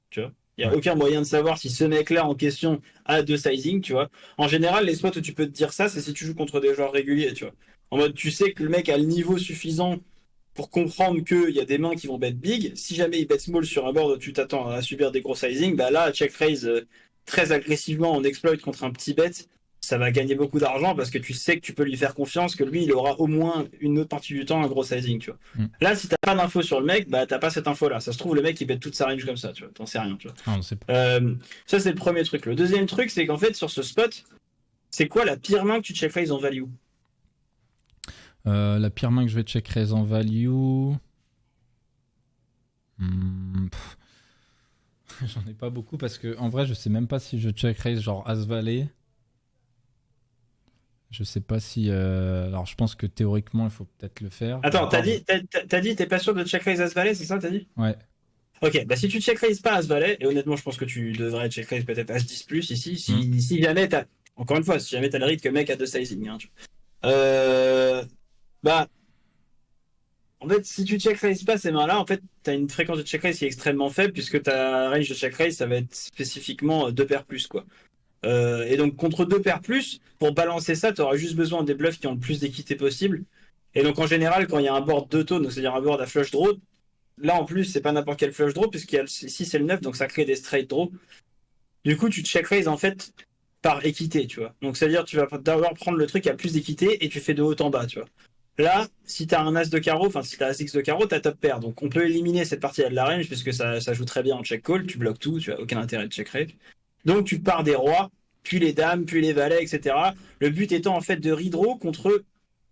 tu vois. Il n'y a aucun moyen de savoir si ce mec-là en question a deux sizing, tu vois. En général, les spots où tu peux te dire ça, c'est si tu joues contre des joueurs réguliers, tu vois. En mode, tu sais que le mec a le niveau suffisant pour comprendre qu'il y a des mains qui vont bet big. Si jamais ils bet small sur un board où tu t'attends à subir des gros sizing, bah là, check raise très agressivement en exploit contre un petit bet, ça va gagner beaucoup d'argent parce que tu sais que tu peux lui faire confiance, que lui, il aura au moins une autre partie du temps un gros sizing, tu vois. Là, si t'as pas d'info sur le mec, bah t'as pas cette info-là. Ça se trouve, le mec, il bet toute sa range comme ça, tu vois. T'en sais rien, tu vois. Ah, on sait pas. Ça, c'est le premier truc. Le deuxième truc, c'est qu'en fait, sur ce spot, c'est quoi la pire main que tu check raise en value? La pire main que je vais check raise en value. J'en ai pas beaucoup parce que en vrai, je sais même pas si je check raise genre As-Valet. Je sais pas si. Alors, je pense que théoriquement, il faut peut-être le faire. Attends, t'as dit, t'es pas sûr de check raise As-Valet, c'est ça, t'as dit? Ouais. Ok, bah si tu check raise pas As-Valet, et honnêtement, je pense que tu devrais check raise peut-être As-10 plus ici, si jamais t'as. Encore une fois, si jamais t'as le rythme que mec a 2 sizing, hein, bah. En fait, si tu check raise pas ces mains-là, en fait, t'as une fréquence de check raise qui est extrêmement faible puisque ta range de check raise, ça va être spécifiquement 2 paires plus, quoi. Et donc, contre 2 paires plus, pour balancer ça, tu auras juste besoin des bluffs qui ont le plus d'équité possible. Et donc, en général, quand il y a un board 2 tones, c'est-à-dire un board à flush draw, là, en plus, c'est pas n'importe quel flush draw, puisqu'il y a ici, c'est le 9, donc ça crée des straight draw. Du coup, tu check raise, en fait, par équité, tu vois. Donc, c'est-à-dire, tu vas d'abord prendre le truc qui a le plus d'équité et tu fais de haut en bas, tu vois. Là, si t'as un as de carreau, enfin si t'as as x de carreau, t'as top pair. Donc on peut éliminer cette partie-là de la range puisque ça joue très bien en check call, tu bloques tout, tu as aucun intérêt de check raise. Donc tu pars des rois, puis les dames, puis les valets, etc. Le but étant en fait de redraw contre eux.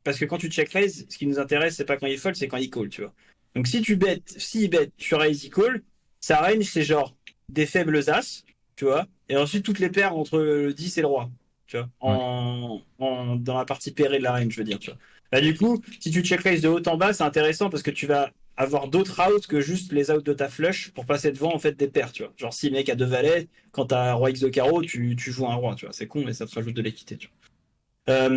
Parce que quand tu check raise, ce qui nous intéresse, c'est pas quand il fold, c'est quand il call, tu vois. Donc si tu bet, s'il bet, tu raise, il call, sa range c'est genre des faibles as, tu vois, et ensuite toutes les paires entre le 10 et le roi, tu vois, dans la partie pairée de la range, je veux dire, tu vois. Bah, du coup, si tu check raise de haut en bas, c'est intéressant parce que tu vas avoir d'autres outs que juste les outs de ta flush pour passer devant en fait des paires, tu vois. Genre si le mec a 2 valets, quand t'as roi X de carreau, tu joues un roi, tu vois. C'est con, mais ça te rajoute de l'équité, tu vois.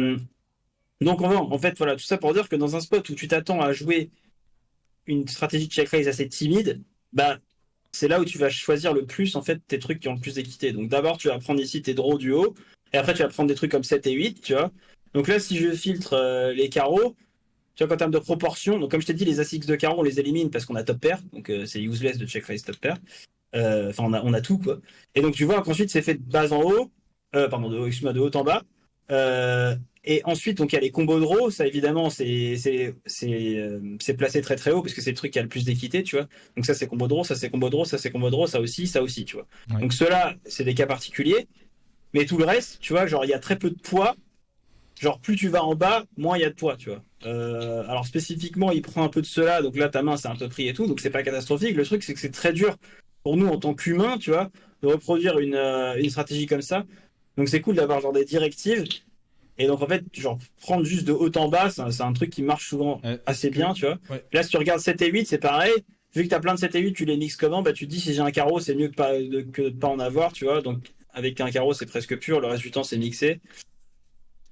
Donc en fait, voilà, tout ça pour dire que dans un spot où tu t'attends à jouer une stratégie de check raise assez timide, bah c'est là où tu vas choisir le plus en fait tes trucs qui ont le plus d'équité. Donc d'abord tu vas prendre ici tes draws du haut, et après tu vas prendre des trucs comme 7 et 8, tu vois. Donc là si je filtre les carreaux, tu vois qu'en termes de proportion, donc comme je t'ai dit, les as X de carreau on les élimine parce qu'on a top pair, donc c'est useless de check raise top pair. Enfin on a tout quoi. Et donc tu vois qu'ensuite c'est fait de bas en haut, pardon, de haut en bas. Et ensuite, donc il y a les combos de draw, ça évidemment c'est placé très très haut parce que c'est le truc qui a le plus d'équité, tu vois. Donc ça c'est combo de draw, ça c'est combo de draw, ça c'est combo de draw, ça aussi, tu vois. Ouais. Donc ceux-là, c'est des cas particuliers, mais tout le reste, tu vois, genre il y a très peu de poids. Genre plus tu vas en bas, moins il y a de poids, tu vois. Alors spécifiquement, il prend un peu de cela, donc là ta main c'est un peu pris et tout, donc c'est pas catastrophique. Le truc c'est que c'est très dur pour nous en tant qu'humains, tu vois, de reproduire une stratégie comme ça. Donc c'est cool d'avoir genre des directives. Et donc en fait, genre prendre juste de haut en bas, c'est un truc qui marche souvent assez bien, tu vois. Ouais. Là si tu regardes 7 et 8, c'est pareil. Vu que tu as plein de 7 et 8, tu les mixes comment? Bah tu te dis si j'ai un carreau, c'est mieux que de pas en avoir, tu vois. Donc avec un carreau, c'est presque pur, le reste du temps c'est mixé.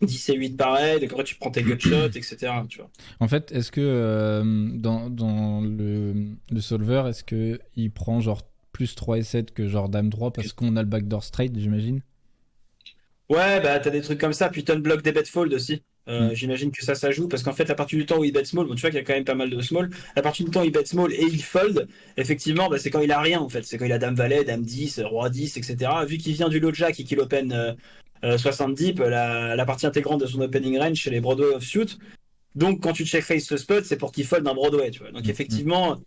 10 et 8 pareil, donc après tu prends tes gutshots, etc. Tu vois. En fait, est-ce que dans le solver, est-ce que il prend genre plus 3 et 7 que genre dame 3 parce qu'on a le backdoor straight, j'imagine? Ouais, bah t'as des trucs comme ça, puis tu unblock des bet fold aussi. J'imagine que ça joue parce qu'en fait, à partir du temps où il bet small, bon, tu vois qu'il y a quand même pas mal de small. À partir du temps où il bet small et il fold, effectivement, bah, c'est quand il a rien en fait. C'est quand il a dame valet, dame 10, roi 10, etc. Vu qu'il vient du low jack et qu'il open 70, la partie intégrante de son opening range, c'est les Broadway offsuit. Donc quand tu check raise ce spot, c'est pour qu'il fold un Broadway, tu vois. Donc effectivement.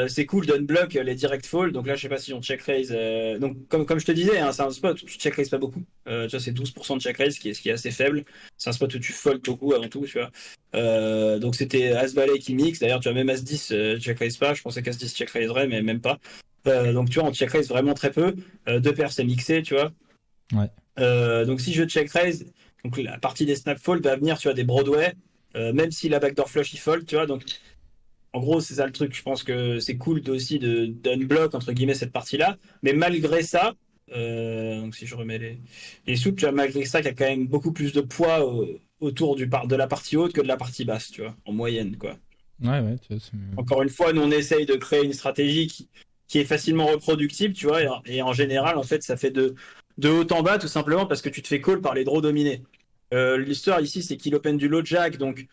C'est cool d'unblock les direct fall. Donc là, je sais pas si on check raise. Donc, comme je te disais, hein, c'est un spot où tu check raise pas beaucoup. Tu vois, c'est 12% de check raise, ce qui est assez faible. C'est un spot où tu fold beaucoup avant tout, tu vois. Donc c'était As-Valet qui mixe. D'ailleurs, tu vois, même As-10 check raise pas. Je pensais qu'As-10 check raiserait, mais même pas. Donc tu vois, on check raise vraiment très peu. Deux paires, c'est mixé, tu vois. Ouais. Donc si je check raise, donc la partie des snap fold va venir, tu vois, des Broadway. Même si la backdoor flush il fold, tu vois. Donc en gros, c'est ça le truc. Je pense que c'est cool aussi d'unblock entre guillemets cette partie-là. Mais malgré ça, donc si je remets les soupes, tu vois, malgré ça, il y a quand même beaucoup plus de poids autour de la partie haute que de la partie basse, tu vois, en moyenne, quoi. Ouais, tu vois, Encore une fois, nous on essaye de créer une stratégie qui est facilement reproductible, tu vois, et en général, en fait, ça fait de haut en bas, tout simplement parce que tu te fais call par les draws dominés. L'histoire ici, c'est qu'il open du low jack, donc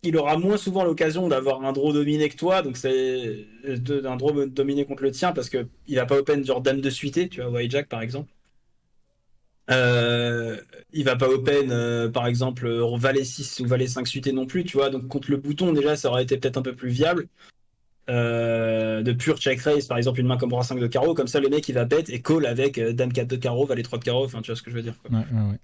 il aura moins souvent l'occasion d'avoir un draw dominé que toi, donc c'est un draw dominé contre le tien, parce que il va pas open genre dame de suité, tu vois, White Jack par exemple. Il va pas open, par exemple, valet 6 ou valet 5 suité non plus, tu vois, donc contre le bouton, déjà, ça aurait été peut-être un peu plus viable. De pure check raise, par exemple, une main comme roi 5 de carreau, comme ça, le mec, il va bet et call avec dame 4 de carreau, valet 3 de carreau, enfin, tu vois ce que je veux dire, quoi. Ouais.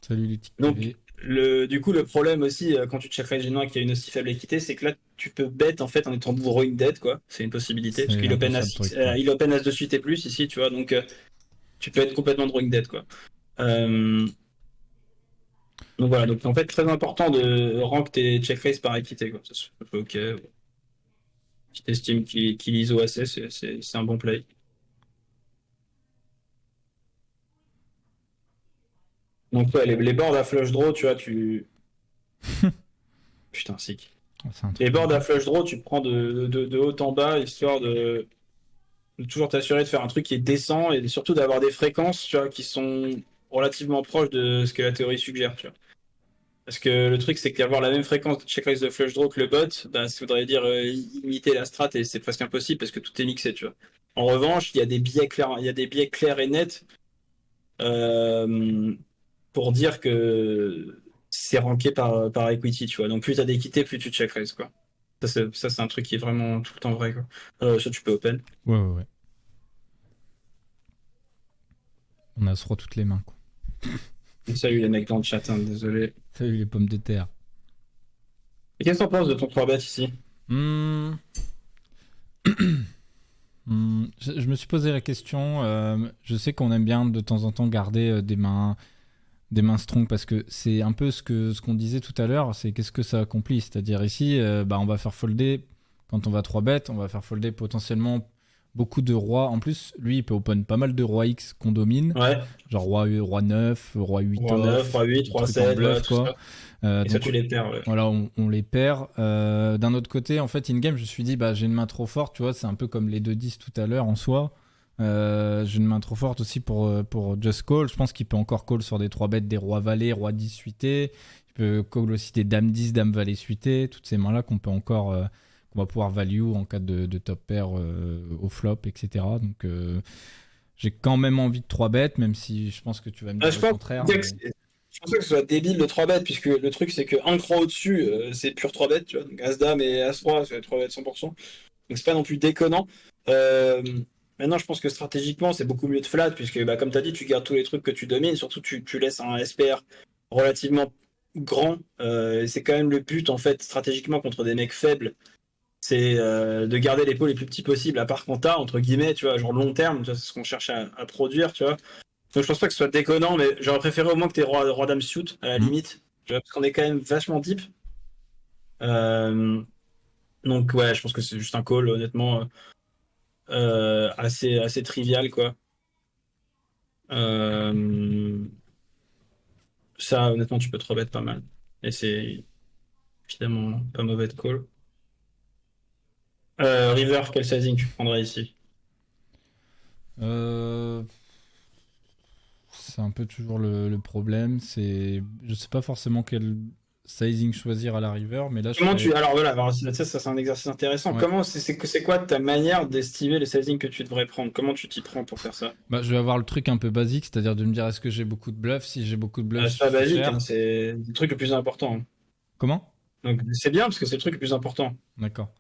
Salut les tics Donc, TV. du coup, le problème aussi, quand tu check raise une main qui a une aussi faible équité, c'est que là, tu peux bet en fait en étant drawing dead, quoi. C'est une possibilité, parce C'est qu'il un peu open ça as, le truc, quoi. il open as de suite et plus ici, tu vois, donc tu peux être complètement drawing dead, quoi. Euh, donc voilà, donc en fait, très important de rank tes check raise par équité, quoi. Ça, c'est ok. Si t'estimes qu'il ISO assez, c'est un bon play. Donc ouais, les boards à flush draw, tu vois, Putain, sick. C'est un Les truc de boards à ouf. flush draw, tu prends de haut en bas, histoire de toujours t'assurer de faire un truc qui est décent et surtout d'avoir des fréquences, tu vois, qui sont relativement proches de ce que la théorie suggère, tu vois. Parce que le truc, c'est qu'avoir la même fréquence de check raise de flush draw que le bot, bah, ça voudrait dire imiter la strat et c'est presque impossible parce que tout est mixé, tu vois. En revanche, il y a des biais clairs, il y a des biais clairs et nets euh, pour dire que c'est ranké par equity, tu vois. Donc plus t'as d'équité, plus tu check raise, quoi. Ça, c'est un truc qui est vraiment tout le temps vrai, quoi. Ça, tu peux open. Ouais. On a ce roi toutes les mains, quoi. Salut les mecs dans le chat, hein, désolé. Salut les pommes de terre. Et qu'est-ce que t'en penses de ton 3-bet ici? Hmm. Je me suis posé la question. Je sais qu'on aime bien de temps en temps garder des mains strong parce que c'est un peu ce qu'on disait tout à l'heure. C'est qu'est-ce que ça accomplit. C'est-à-dire ici, on va faire folder quand on va 3 bet, on va faire folder potentiellement beaucoup de rois. En plus, lui, il peut open pas mal de rois X qu'on domine. Ouais, Genre roi 9, roi 8 roi 9, off, roi 8, des roi trucs en 7, voilà, bluff, tout quoi. ça. Et ça, Donc tu les perds, ouais. voilà, on les perd. D'un autre côté, en fait, in-game, je me suis dit, j'ai une main trop forte, tu vois, c'est un peu comme les 2-10 tout à l'heure en soi. J'ai une main trop forte aussi pour just call. Je pense qu'il peut encore call sur des 3 bêtes, des rois valets, roi 10 suité. Il peut call aussi des dames 10, dames valet suité. Toutes ces mains-là qu'on peut encore, qu'on va pouvoir value en cas de top pair au flop, etc. Donc, j'ai quand même envie de 3 bêtes, même si je pense que tu vas me dire Je le pense, contraire. que je pense pas que ce soit débile de 3 bêtes, puisque le truc, c'est qu'un cran au-dessus, c'est pur 3 bêtes, tu vois. Donc As-Dame et As-3, c'est 3 bêtes 100%. Donc c'est pas non plus déconnant. Euh, Maintenant, je pense que stratégiquement, c'est beaucoup mieux de flat, puisque comme tu as dit, tu gardes tous les trucs que tu domines, surtout tu laisses un SPR relativement grand. Et c'est quand même le but, en fait, stratégiquement, contre des mecs faibles, c'est de garder les pots les plus petits possibles, à part compta, entre guillemets, tu vois, genre long terme, tu vois, c'est ce qu'on cherche à produire, tu vois. Donc je pense pas que ce soit déconnant, mais j'aurais préféré au moins que t'aies roi dame suit, à la limite, tu vois, parce qu'on est quand même vachement deep. Euh, donc ouais, je pense que c'est juste un call, honnêtement. Assez trivial, quoi. Euh, Ça, honnêtement, tu peux te remettre pas mal. Et c'est finalement pas mauvais de call. River, quel sizing tu prendrais ici? Euh, c'est un peu toujours le problème. Je sais pas forcément quel sizing choisir à la river, mais là je Comment serais. alors voilà, alors, ça c'est un exercice intéressant. Ouais. C'est quoi ta manière d'estimer les sizing que tu devrais prendre? Comment tu t'y prends pour faire ça? Je vais avoir le truc un peu basique, c'est-à-dire de me dire est-ce que j'ai beaucoup de bluffs. Si j'ai beaucoup de bluffs, C'est je pas fais basique, hein, cher. c'est le truc le plus important, hein. Comment? Donc c'est bien parce que c'est le truc le plus important. D'accord.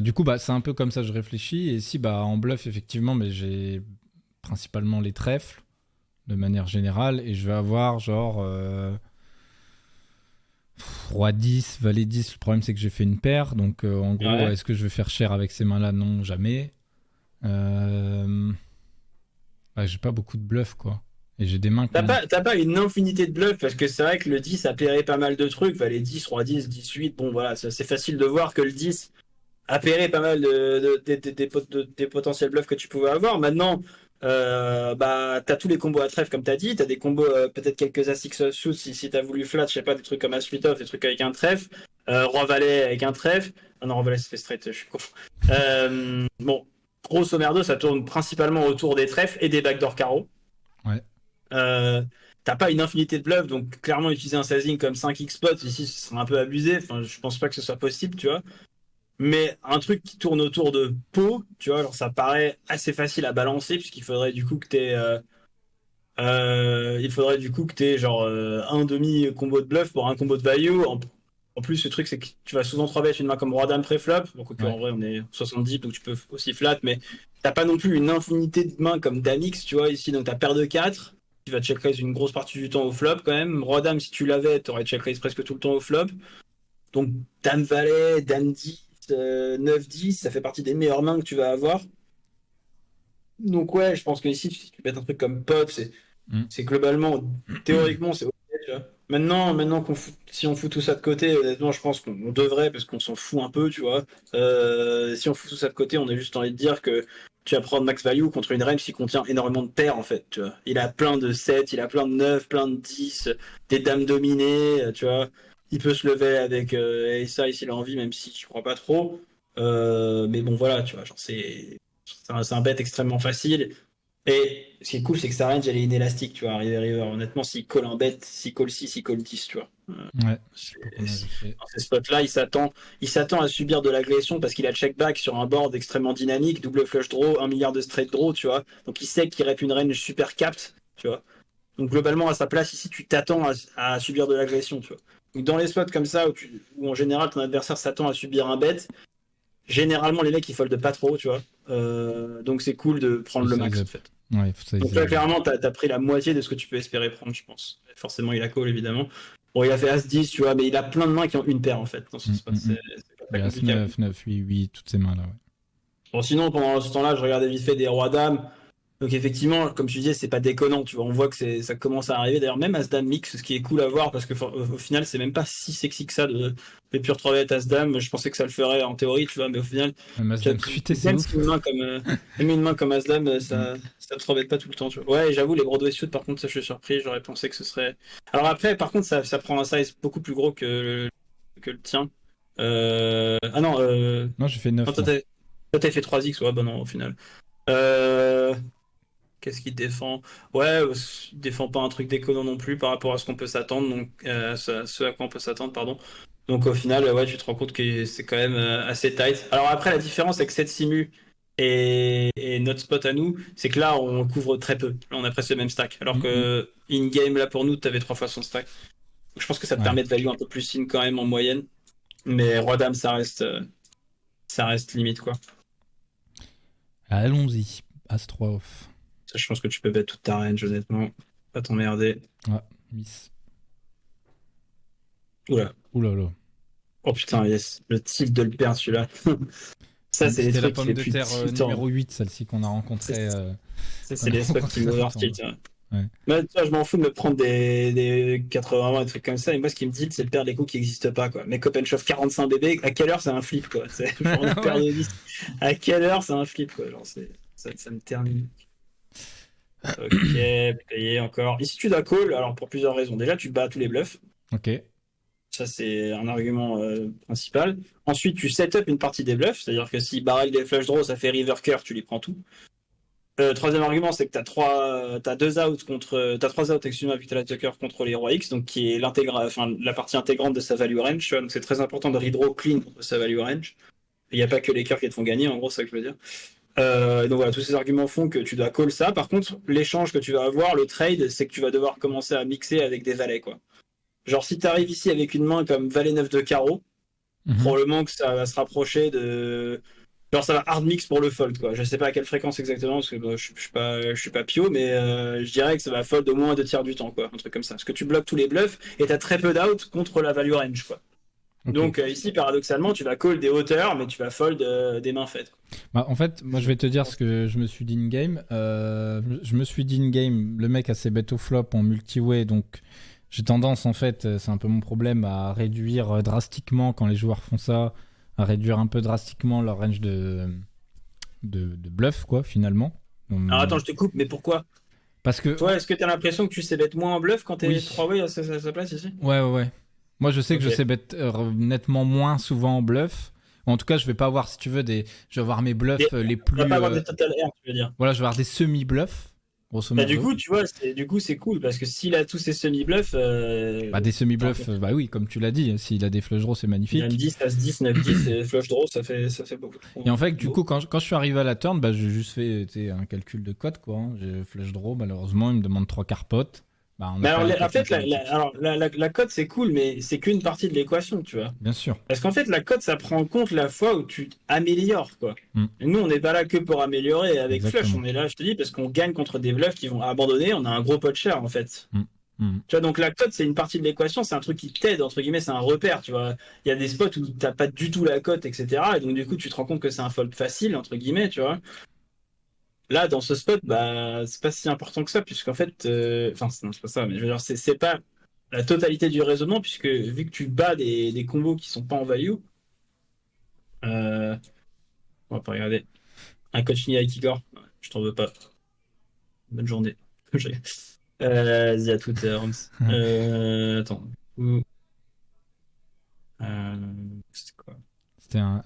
Du coup, c'est un peu comme ça que je réfléchis. Et si, en bluff, effectivement, mais j'ai principalement les trèfles de manière générale. Et je vais avoir genre roi 10, valet 10. Le problème, c'est que j'ai fait une paire. Donc, en gros, Ouais. est-ce que je vais faire cher avec ces mains-là? Non, jamais. J'ai pas beaucoup de bluffs, quoi. Et j'ai des mains qui T'as pas une infinité de bluffs parce que c'est vrai que le 10 a pairé pas mal de trucs. Enfin, les 10, roi 10, 18, bon voilà, c'est facile de voir que le 10 a pairé pas mal des potentiels bluffs que tu pouvais avoir. Maintenant, t'as tous les combos à trèfle comme t'as dit, t'as des combos, peut-être quelques As-X suits si t'as voulu flat, je sais pas, des trucs comme As-8 off, des trucs avec un trèfle, Roi Valet avec un trèfle. Ah non, Roi Valet ça fait straight, je suis con. Bon, grosso merdo, ça tourne principalement autour des trèfles et des backdoor carreaux. Ouais. Euh, t'as pas une infinité de bluffs, donc clairement utiliser un sizing comme 5x pot ici, ce serait un peu abusé. Enfin, je pense pas que ce soit possible, tu vois. Mais un truc qui tourne autour de pot, tu vois, genre ça paraît assez facile à balancer, puisqu'il faudrait du coup que il faudrait du coup que t'aies genre un demi combo de bluff pour un combo de value. En plus, le truc, c'est que tu vas souvent 3 bet une main comme Roi Dame pré-flop. Donc, en vrai, on est 70, donc tu peux aussi flat, mais t'as pas non plus une infinité de mains comme Dame X, tu vois, ici. Donc, t'as paire de 4. Tu vas check raise une grosse partie du temps au flop quand même. Roi Dame, si tu l'avais, t'aurais check raise presque tout le temps au flop. Donc, Dame Valet, Dame 10, 9 10, ça fait partie des meilleures mains que tu vas avoir. Donc, ouais, je pense que ici, si tu mets un truc comme Pop, c'est globalement, théoriquement, c'est ok, tu vois. Maintenant si on fout tout ça de côté, honnêtement, je pense qu'on devrait, parce qu'on s'en fout un peu, tu vois. Si on fout tout ça de côté, on a juste envie de dire que tu vas prendre max value contre une range qui contient énormément de paires, en fait, tu vois. Il a plein de 7, il a plein de 9, plein de 10, des dames dominées, tu vois. Il peut se lever avec ça s'il a envie, même si je crois pas trop. Mais bon, voilà, tu vois, genre c'est un bet extrêmement facile. Et ce qui est cool, c'est que sa range, elle est inélastique, tu vois, river. Honnêtement, s'il colle un bet, s'il colle 6, il colle 10, tu vois. Ouais, je crois qu'on avait fait. Dans ces spots-là, il s'attend à subir de l'agression parce qu'il a check back sur un board extrêmement dynamique, double flush draw, 1 milliard de straight draw, tu vois. Donc il sait qu'il rep une range super capt, tu vois. Donc globalement, à sa place, ici, tu t'attends à subir de l'agression, tu vois. Donc dans les spots comme ça, où en général, ton adversaire s'attend à subir un bet, généralement, les mecs, ils foldent pas trop, tu vois. Donc c'est cool de prendre le max, en fait. Ouais, donc là, clairement, t'as pris la moitié de ce que tu peux espérer prendre, je pense. Forcément, il a call, évidemment. Bon, il a fait As-10, tu vois, mais il a plein de mains qui ont une paire, en fait, dans ce spot. C'est pas compliqué. 9, 9, 8, 8, toutes ces mains-là, ouais. Bon, sinon, pendant ce temps-là, je regardais vite fait des rois-dames. Donc effectivement, comme tu disais, c'est pas déconnant, tu vois. On voit que ça commence à arriver. D'ailleurs, même As-Dame mix, ce qui est cool à voir, parce que au final, c'est même pas si sexy que ça de pure 3 bet As-Dame. Je pensais que ça le ferait en théorie, tu vois, mais au final, As-Dame suité, c'est ouf. Même une main comme As-Dame, ça ne 3 bet pas tout le temps, tu vois. Ouais, j'avoue, les Broadway suits, par contre, ça, je suis surpris. J'aurais pensé que ce serait. Alors après, par contre, ça prend un size beaucoup plus gros que le tien. Ah non, non, j'ai fait 9. Non, toi, t'as fait 3x, ouais, bah non, au final. Qu'est-ce qu'il défend? Ouais, il défend pas un truc déconnant non plus par rapport à ce qu'on peut s'attendre, donc ce à quoi on peut s'attendre, pardon. Donc au final, ouais, tu te rends compte que c'est quand même assez tight. Alors après, la différence avec cette simu et notre spot à nous, c'est que là, on couvre très peu. Là, on a presque le même stack. Alors que in-game, là, pour nous, t'avais 3 fois son stack. Donc, je pense que ça te permet de value un peu plus in quand même en moyenne. Mais Roi-Dame, ça reste limite, quoi. Allons-y. As-3 off. Ça, je pense que tu peux bet toute ta range, honnêtement. Pas t'emmerder. Ouais, miss. Oula. Oulala. Oh putain, yes. Le tilt de le perdre, celui-là. Ça, c'est les C'était la trucs pomme de terre numéro 8, celle-ci qu'on a rencontrée. C'est les spots qui m'overtilt. Ouais. Moi, je m'en fous de me prendre des 80 et des trucs comme ça. Et moi, ce qui me dit, c'est de perdre les coups qui n'existent pas, quoi. Mais Open Shove 45 bébés, à quelle heure c'est un flip, quoi. Genre, on perd de 10. À quelle heure c'est un flip, quoi. Genre, ça me termine. Ok, payé encore. Ici, tu dois call, alors pour plusieurs raisons. Déjà, tu bats tous les bluffs. Ok. Ça, c'est un argument principal. Ensuite, tu set up une partie des bluffs, c'est-à-dire que si barrel des flush draws, ça fait river cœur, tu les prends tout. Troisième argument, c'est que t'as 3 outs, excuse-moi, vu que t'as la tucker contre les rois X, donc qui est la partie intégrante de sa value range, tu vois, donc c'est très important de redraw clean contre sa value range. Il n'y a pas que les cœurs qui te font gagner, en gros, c'est ça que je veux dire. Donc voilà, tous ces arguments font que tu dois call ça. Par contre, l'échange que tu vas avoir, le trade, c'est que tu vas devoir commencer à mixer avec des valets, quoi. Genre, si tu arrives ici avec une main comme valet 9 de carreau, probablement que ça va se rapprocher de. Genre, ça va hard mix pour le fold, quoi. Je sais pas à quelle fréquence exactement, parce que je suis pas pio, mais je dirais que ça va fold au moins 2/3 du temps, quoi. Un truc comme ça. Parce que tu bloques tous les bluffs et t'as très peu d'out contre la value range, quoi. Okay. Donc ici, paradoxalement, tu vas call des hauteurs, mais tu vas fold des mains faites. Bah, en fait, moi je vais te dire ce que je me suis dit in-game. Je me suis dit in-game, le mec a ses bêtes au flop en multi-way, donc j'ai tendance, en fait, c'est un peu mon problème, à réduire drastiquement quand les joueurs font ça, à réduire un peu drastiquement leur range de bluff, quoi, finalement. Alors attends, je te coupe, mais pourquoi ? Parce que... Toi, est-ce que tu as l'impression que tu sais bet moins en bluff quand t'es 3-way à sa place ici ? Ouais. Moi, je sais que je sais bet nettement moins souvent en bluff. En tout cas, je vais pas avoir, si tu veux, je vais avoir mes bluffs les plus... Tu vas pas avoir des total air, tu veux dire. Voilà, je vais avoir des semi-bluffs. grosso Bah, du merdo. coup, tu vois, c'est cool parce que s'il a tous ses semi-bluffs, Bah, des semi-bluffs, bah oui, comme tu l'as dit, s'il a des flush draws, c'est il a magnifique. 10, As-10, 9-10 et flush draw, ça fait beaucoup trop. Et en fait, du Beau. coup, quand je suis arrivé à la turn, bah, j'ai juste fait un calcul de code, quoi. Hein. J'ai flush draw, malheureusement, il me demande 3 carpotes. Bah, on n'a Mais pas alors, les en tokens fait, génétiques. la cote, c'est cool, mais c'est qu'une partie de l'équation, tu vois. Bien sûr. Parce qu'en fait, la cote, ça prend en compte la fois où tu améliores, quoi. Mm, Et nous, on n'est pas là que pour améliorer avec Flush, exactement. on est là, je te dis, parce qu'on gagne contre des bluffs qui vont abandonner, on a un gros pot de cher, en fait. Mm, mm. Tu vois, donc la cote, c'est une partie de l'équation, c'est un truc qui t'aide, entre guillemets, c'est un repère, tu vois. Il y a des spots où t'as pas du tout la cote, etc. Et donc, du coup, tu te rends compte que c'est un fold facile, entre guillemets, tu vois. Là, dans ce spot, bah, c'est pas si important que ça, puisqu'en fait, enfin, non, c'est pas ça, mais je veux dire, c'est pas la totalité du raisonnement, puisque vu que tu bats des combos qui sont pas en value, euh, on va pas regarder. Un coaching avec Igor, ouais, je t'en veux pas. Bonne journée. Vas-y, à toutes, Roms. Attends. C'était quoi?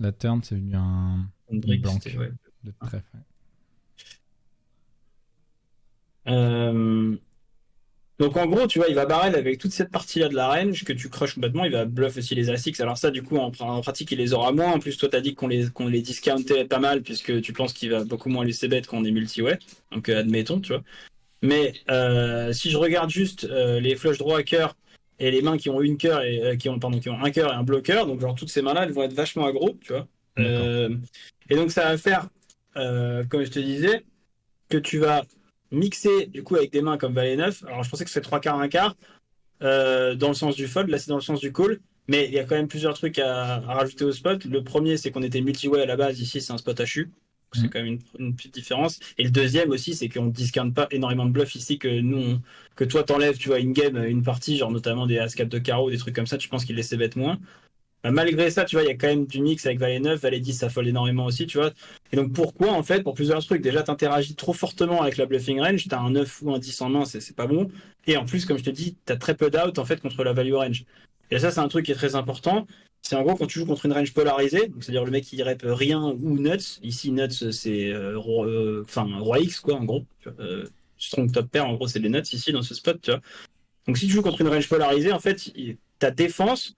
La turn, c'est venu Une une brique, c'était, blanque ouais. de trèfle. Ouais. Euh, Donc en gros, tu vois, il va barrel avec toute cette partie-là de la range que tu crushes complètement. Il va bluff aussi les Asics. Alors ça, du coup, en pratique, il les aura moins. En plus, toi, t'as dit qu'on les discountait pas mal puisque tu penses qu'il va beaucoup moins laisser bet quand on est multi-way. Donc admettons, tu vois. Mais si je regarde juste les flush draw à cœur et les mains qui ont une cœur et qui ont un cœur et un bloqueur, donc genre toutes ces mains-là, elles vont être vachement aggro, tu vois. D'accord. Et donc ça va faire, comme je te disais, que tu vas mixer du coup avec des mains comme Valet 9. Alors je pensais que c'était 3 quarts, un quart dans le sens du fold, là c'est dans le sens du call. Mais il y a quand même plusieurs trucs à rajouter au spot. Le premier, c'est qu'on était multi-way à la base. Ici, c'est un spot HU. C'est Mm. quand même une petite différence. Et le deuxième aussi, c'est qu'on ne discount pas énormément de bluffs ici que que toi t'enlèves, tu vois, in-game, une partie, genre notamment des As-4 de carreau, des trucs comme ça. Tu penses qu'il laissait bet moins. Malgré ça, tu vois, il y a quand même du mix avec Valet 9, Valet 10, ça fold énormément aussi, tu vois. Et donc pourquoi, en fait, pour plusieurs trucs, déjà, t'interagis trop fortement avec la bluffing range, t'as un 9 ou un 10 en main, c'est pas bon. Et en plus, comme je te dis, t'as très peu d'out, en fait, contre la value range. Et ça, c'est un truc qui est très important. C'est en gros quand tu joues contre une range polarisée, c'est-à-dire le mec qui rep rien ou nuts. Ici, nuts, c'est roi X, quoi, en gros. Strong top pair, en gros, c'est les nuts ici, dans ce spot, tu vois. Donc si tu joues contre une range polarisée, en fait, ta défense,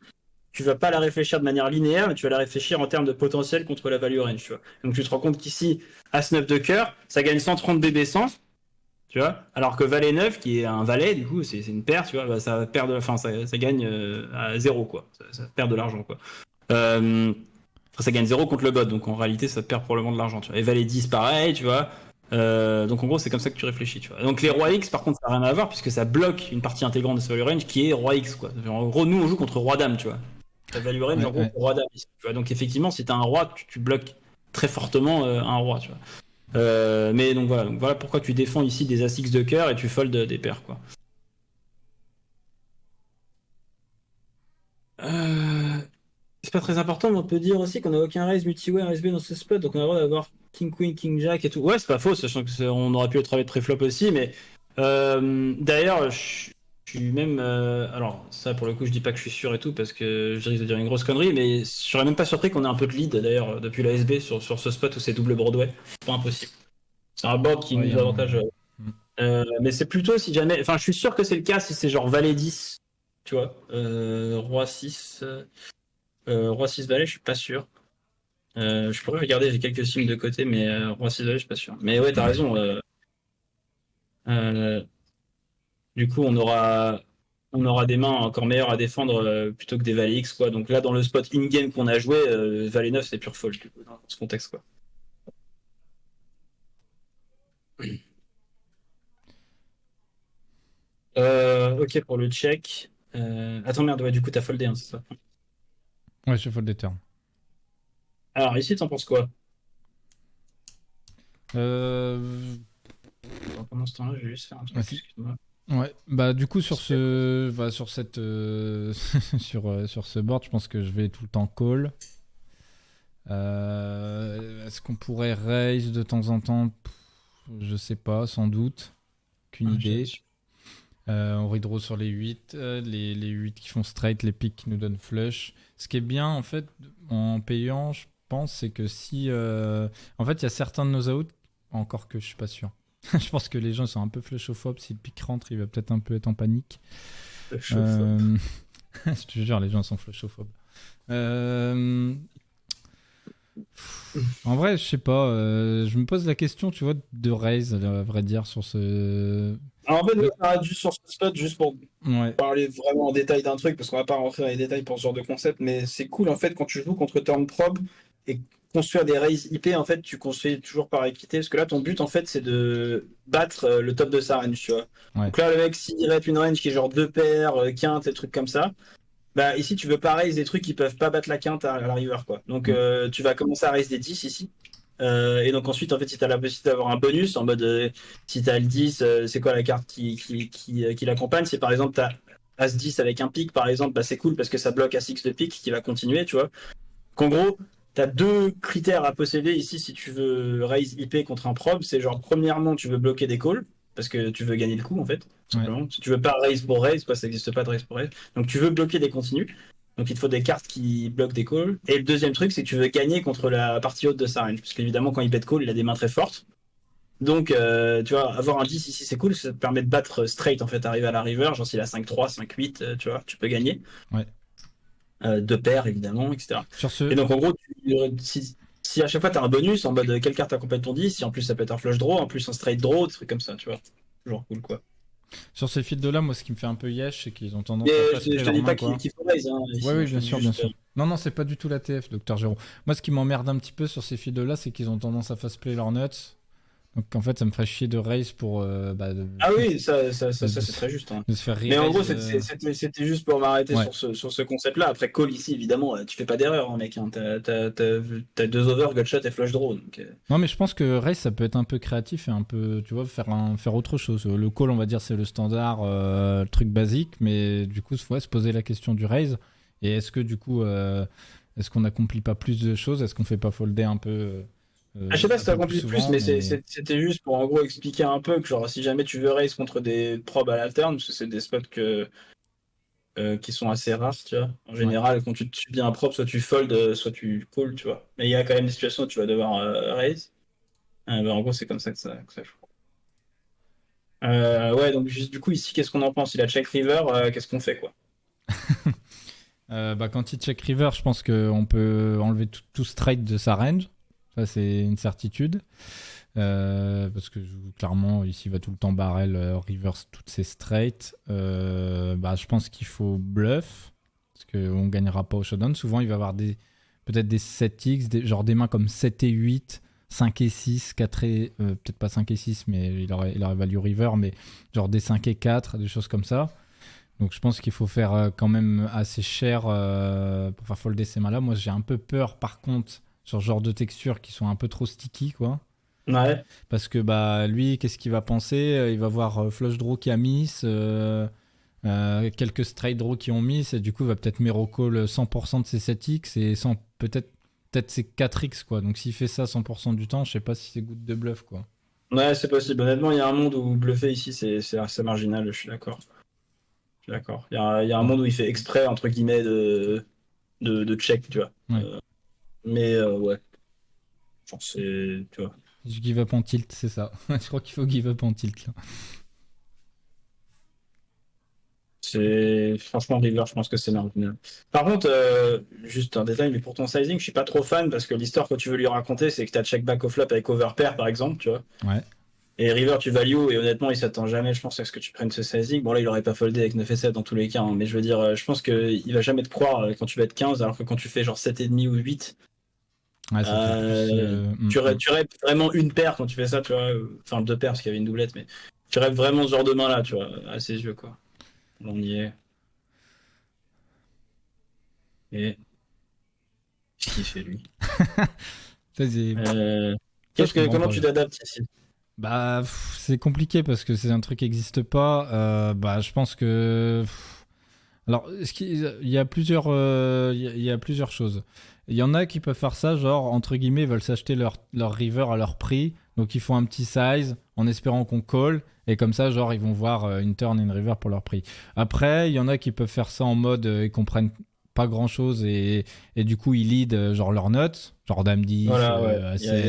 tu vas pas la réfléchir de manière linéaire, mais tu vas la réfléchir en termes de potentiel contre la value range, tu vois. Donc tu te rends compte qu'ici, As-9 de cœur, ça gagne 130 BB 100, tu vois, alors que Valet 9, qui est un valet, du coup, c'est une paire, tu vois, bah, ça perd enfin, ça gagne à zéro, quoi. Ça perd de l'argent, quoi. Euh, ça gagne zéro contre le bot, donc en réalité, ça te perd probablement de l'argent, tu vois. Et Valet 10, pareil, tu vois. Donc en gros, c'est comme ça que tu réfléchis, tu vois. Donc les Roi X, par contre, ça n'a rien à voir, puisque ça bloque une partie intégrante de ce value range qui est Roi X, quoi. En gros, nous, on joue contre Roi Dame, tu vois. La value range, Ouais, en gros, ouais. pour roi dame. Tu vois. Donc, effectivement, si tu as un roi, tu bloques très fortement un roi. Tu vois. Mais donc voilà pourquoi tu défends ici des As-X de cœur et tu fold des paires. Quoi. Euh, C'est pas très important, mais on peut dire aussi qu'on n'a aucun raise multi-way RSB dans ce spot, donc on a le droit d'avoir King Queen, King Jack et tout. Ouais, c'est pas faux, sachant que on aurait pu le travailler de préflop aussi, mais d'ailleurs, je suis même. Alors, ça pour le coup, je dis pas que je suis sûr et tout, parce que je risque de dire une grosse connerie, mais je serais même pas surpris qu'on ait un peu de lead d'ailleurs depuis la SB sur ce spot où c'est double Broadway. C'est pas impossible. C'est un board qui Ouais, y nous a avantage. un- Mm. Mais c'est plutôt si jamais. Enfin, je suis sûr que c'est le cas si c'est genre Valet 10, tu vois. Roi 6. Roi 6 Valet, je suis pas sûr. Je pourrais regarder, j'ai quelques signes de côté, mais Roi 6 Valet, je suis pas sûr. Mais ouais, t'as raison. Euh, du coup, on aura des mains encore meilleures à défendre plutôt que des Valet X, quoi. Donc là, dans le spot in-game qu'on a joué, Valet 9, c'est pure fold, du coup, dans ce contexte, quoi. Ok, pour le check. Attends, merde, ouais, du coup, t'as foldé, hein, c'est ça. Ouais, je fold des turns. Alors, ici, t'en penses quoi? Euh... Attends, pendant ce temps-là, je vais juste faire un truc, Vas-y. excuse-moi. Ouais, bah du coup sur cette sur ce board, je pense que je vais tout le temps call. Est-ce qu'on pourrait raise de temps en temps? Je sais pas, sans doute. Qu'une Ah, idée. On redraw sur les 8, les 8 qui font straight, les pics qui nous donnent flush. Ce qui est bien en fait en payant, je pense, c'est que si en fait il y a certains de nos outs, encore que je suis pas sûr. Je pense que les gens sont un peu flushophobes. Si le pic rentre, il va peut-être un peu être en panique. Flushophobes. Je te jure, les gens sont flushophobes. En vrai, je sais pas. Je me pose la question, tu vois, de raise, à vrai dire, sur ce. Alors, en fait, on arrête juste sur ce spot, juste pour Ouais. parler vraiment en détail d'un truc, parce qu'on va pas rentrer dans les détails pour ce genre de concept, mais c'est cool en fait quand tu joues contre Turn Probe et construire des raises IP, en fait, tu construis toujours par équité, parce que là, ton but en fait, c'est de battre le top de sa range, tu vois. Ouais. Donc là, le mec, s'il rate une range qui est genre 2 paires, quinte, des trucs comme ça, bah ici, tu veux pas raise des trucs qui peuvent pas battre la quinte à la river, quoi. Donc tu vas commencer à raise des 10 ici. Et donc ensuite, en fait, si tu as la possibilité d'avoir un bonus, en mode si tu as le 10, c'est quoi la carte qui l'accompagne? C'est par exemple, tu as As 10 avec un pic, par exemple, bah, c'est cool parce que ça bloque As X de pic qui va continuer, tu vois. Qu'en gros, tu as deux critères à posséder ici si tu veux raise IP contre un probe. C'est genre, premièrement, tu veux bloquer des calls parce que tu veux gagner le coup, en fait, tout simplement. Si tu veux pas raise pour raise, quoi, ça n'existe pas de raise pour raise. Donc tu veux bloquer des continues. Donc il te faut des cartes qui bloquent des calls. Et le deuxième truc, c'est que tu veux gagner contre la partie haute de sa range. Parce qu'évidemment, quand il bet call, il a des mains très fortes. Donc, tu vois, avoir un 10 ici, c'est cool. Ça te permet de battre straight, en fait, arriver à la river. Genre, s'il a 5-3, 5-8, tu vois, tu peux gagner. Ouais. Deux paires, évidemment, etc. Sur ce. Et donc, en gros, si à chaque fois, tu as un bonus en mode quelle carte accompagne ton 10, si en plus ça peut être un flush draw, en plus un straight draw, des trucs comme ça, tu vois. Toujours cool, quoi. Sur ces fields-là, moi, ce qui me fait un peu yesh, c'est qu'ils ont tendance Mais à je fast-play te leur dis main, pas quoi. qu'il faut raise. Hein, ici, Oui, je bien te dis sûr, juste, bien sûr. Non, non, c'est pas du tout la TF, Docteur Géraud. Moi, ce qui m'emmerde un petit peu sur ces fields-là, c'est qu'ils ont tendance à fast-play leurs nuts. Donc, en fait, ça me ferait chier de raise pour. Ah oui, ça c'est très juste. Hein. De se faire Mais en gros, re-raise. c'était juste pour m'arrêter Ouais. sur ce concept-là. Après, call ici, évidemment, tu fais pas d'erreur, hein, mec. Hein. T'as deux over, gutshot et flush draw. Donc, Non, mais je pense que raise, ça peut être un peu créatif et un peu, tu vois, faire autre chose. Le call, on va dire, c'est le standard, le truc basique, mais du coup, ouais, se poser la question du raise. Et est-ce que, du coup, est-ce qu'on n'accomplit pas plus de choses? Est-ce qu'on fait pas folder un peu je sais pas si un t'as peu compris plus, souvent, mais mais... c'était juste pour en gros expliquer un peu que genre si jamais tu veux raise contre des probes à la turn, parce que c'est des spots qui sont assez rares, tu vois. En général, quand tu te subis un probe, soit tu fold, soit tu call, tu vois. Mais il y a quand même des situations où tu vas devoir raise. Bah, en gros, c'est comme ça que ça joue. Ouais, donc juste du coup ici, qu'est-ce qu'on en pense? Il a check river, qu'est-ce qu'on fait quoi? Quand il check river, je pense qu'on peut enlever tout straight de sa range. Ça, c'est une certitude. Parce que clairement, ici, il va tout le temps barrel, reverse toutes ses straight. Je pense qu'il faut bluff. Parce qu'on ne gagnera pas au showdown. Souvent, il va avoir peut-être des 7x, genre des mains comme 7 et 8, 5 et 6, 4 et... peut-être pas 5 et 6, mais il aurait value river, mais genre des 5 et 4, des choses comme ça. Donc je pense qu'il faut faire quand même assez cher pour faire folder ces mains-là. Moi, j'ai un peu peur, par contre, sur ce genre de textures qui sont un peu trop sticky, quoi. Ouais. Parce que lui, qu'est-ce qu'il va penser? Il va voir flush draw qui a miss, quelques straight draw qui ont miss, et du coup, il va peut-être mirror call 100% de ses 7x et peut-être ses 4x, quoi. Donc s'il fait ça 100% du temps, je sais pas si c'est good de bluff, quoi. Ouais, c'est possible. Honnêtement, il y a un monde où bluffer ici, c'est assez marginal, je suis d'accord. Je suis d'accord. Il y a un monde où il fait exprès, entre guillemets, de check, tu vois. Ouais. Ouais. Genre, c'est. Tu vois. Je give up en tilt, c'est ça. Je crois qu'il faut give up en tilt, là. C'est. Franchement, River, je pense que c'est marginal. Par contre, juste un détail, mais pour ton sizing, je suis pas trop fan parce que l'histoire que tu veux lui raconter, c'est que tu as check back au flop avec overpair, par exemple, tu vois. Ouais. Et River, tu value, et honnêtement, il s'attend jamais, je pense, à ce que tu prennes ce sizing. Bon, là, il aurait pas foldé avec 9 et 7 dans tous les cas, hein, mais je veux dire, je pense qu'il va jamais te croire quand tu vas être 15, alors que quand tu fais genre 7,5 ou 8, Ouais, ça fait plus. tu rêves vraiment une paire quand tu fais ça, tu vois. Enfin, deux paires parce qu'il y avait une doublette, mais tu rêves vraiment ce genre de main-là, tu vois, à ses yeux, quoi. On y est. Et. Qu'est-ce qu'il fait, lui? Comment tu t'adaptes ici? C'est compliqué parce que c'est un truc qui n'existe pas. Je pense que. Alors, il y a plusieurs choses. Il y en a qui peuvent faire ça, genre, entre guillemets, ils veulent s'acheter leur river à leur prix. Donc, ils font un petit size en espérant qu'on call. Et comme ça, genre, ils vont voir une turn et une river pour leur prix. Après, il y en a qui peuvent faire ça en mode, ils comprennent pas grand chose et du coup, ils lead genre leurs notes, genre dame 10, Voilà, ouais.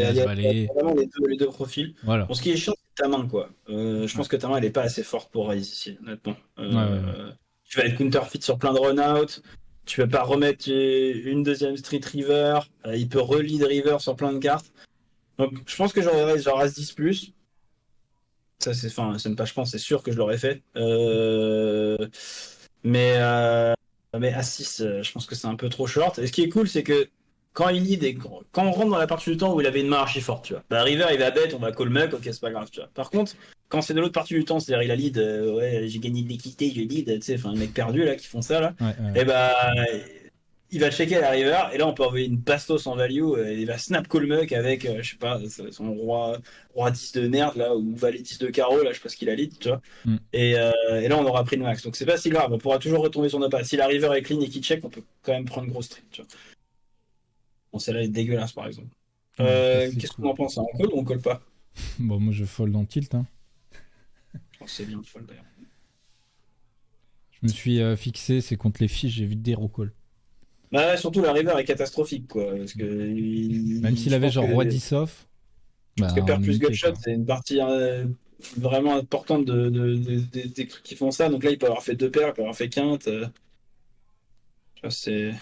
As, valet. Vraiment les deux profils. Voilà. Bon, ce qui est chiant, c'est que ta main, quoi. Je pense que ta main, elle est pas assez forte pour raise ici, honnêtement. Tu vas être counterfeit sur plein de run-out. Tu peux pas remettre une deuxième street river. Il peut re-lead river sur plein de cartes. Donc, je pense que j'aurais raise genre As-10 plus. Ça, c'est, enfin, c'est pas, je pense, c'est sûr que je l'aurais fait. Mais As-6, je pense que c'est un peu trop short. Et ce qui est cool, c'est que quand il lead et quand on rentre dans la partie du temps où il avait une main archi forte, tu vois. Bah, River, il va bet, on va call mug, ok, c'est pas grave, tu vois. Par contre, quand c'est de l'autre partie du temps, c'est-à-dire il a lead, ouais, j'ai gagné de l'équité, je lead, tu sais, enfin, le mec perdu là, qui font ça là, et bah, il va checker la river, et là on peut envoyer une bastos en value, et il va snap call mug avec, je sais pas, son roi 10 de merde là, ou valet 10 de carreau, là, je sais pas ce qu'il a lead, tu vois. Et là on aura pris le max, donc c'est pas si grave, on pourra toujours retomber sur nos pas. Si la river est clean et qu'il check, on peut quand même prendre gros street, tu vois. Bon, celle-là est dégueulasse par exemple. Qu'est-ce qu'on en pense, hein? On colle ou on colle pas? Bon, moi je fold en tilt. Hein. Je pense que c'est bien de fold d'ailleurs. Je me suis fixé, c'est contre les fiches, j'ai vite des recalls. Bah, surtout la river est catastrophique, quoi. Parce que même s'il avait genre roi 10 off. Parce que perdre plus gutshot, c'est une partie vraiment importante des trucs qui font ça. Donc là, il peut avoir fait 2 paires, il peut avoir fait quinte. C'est.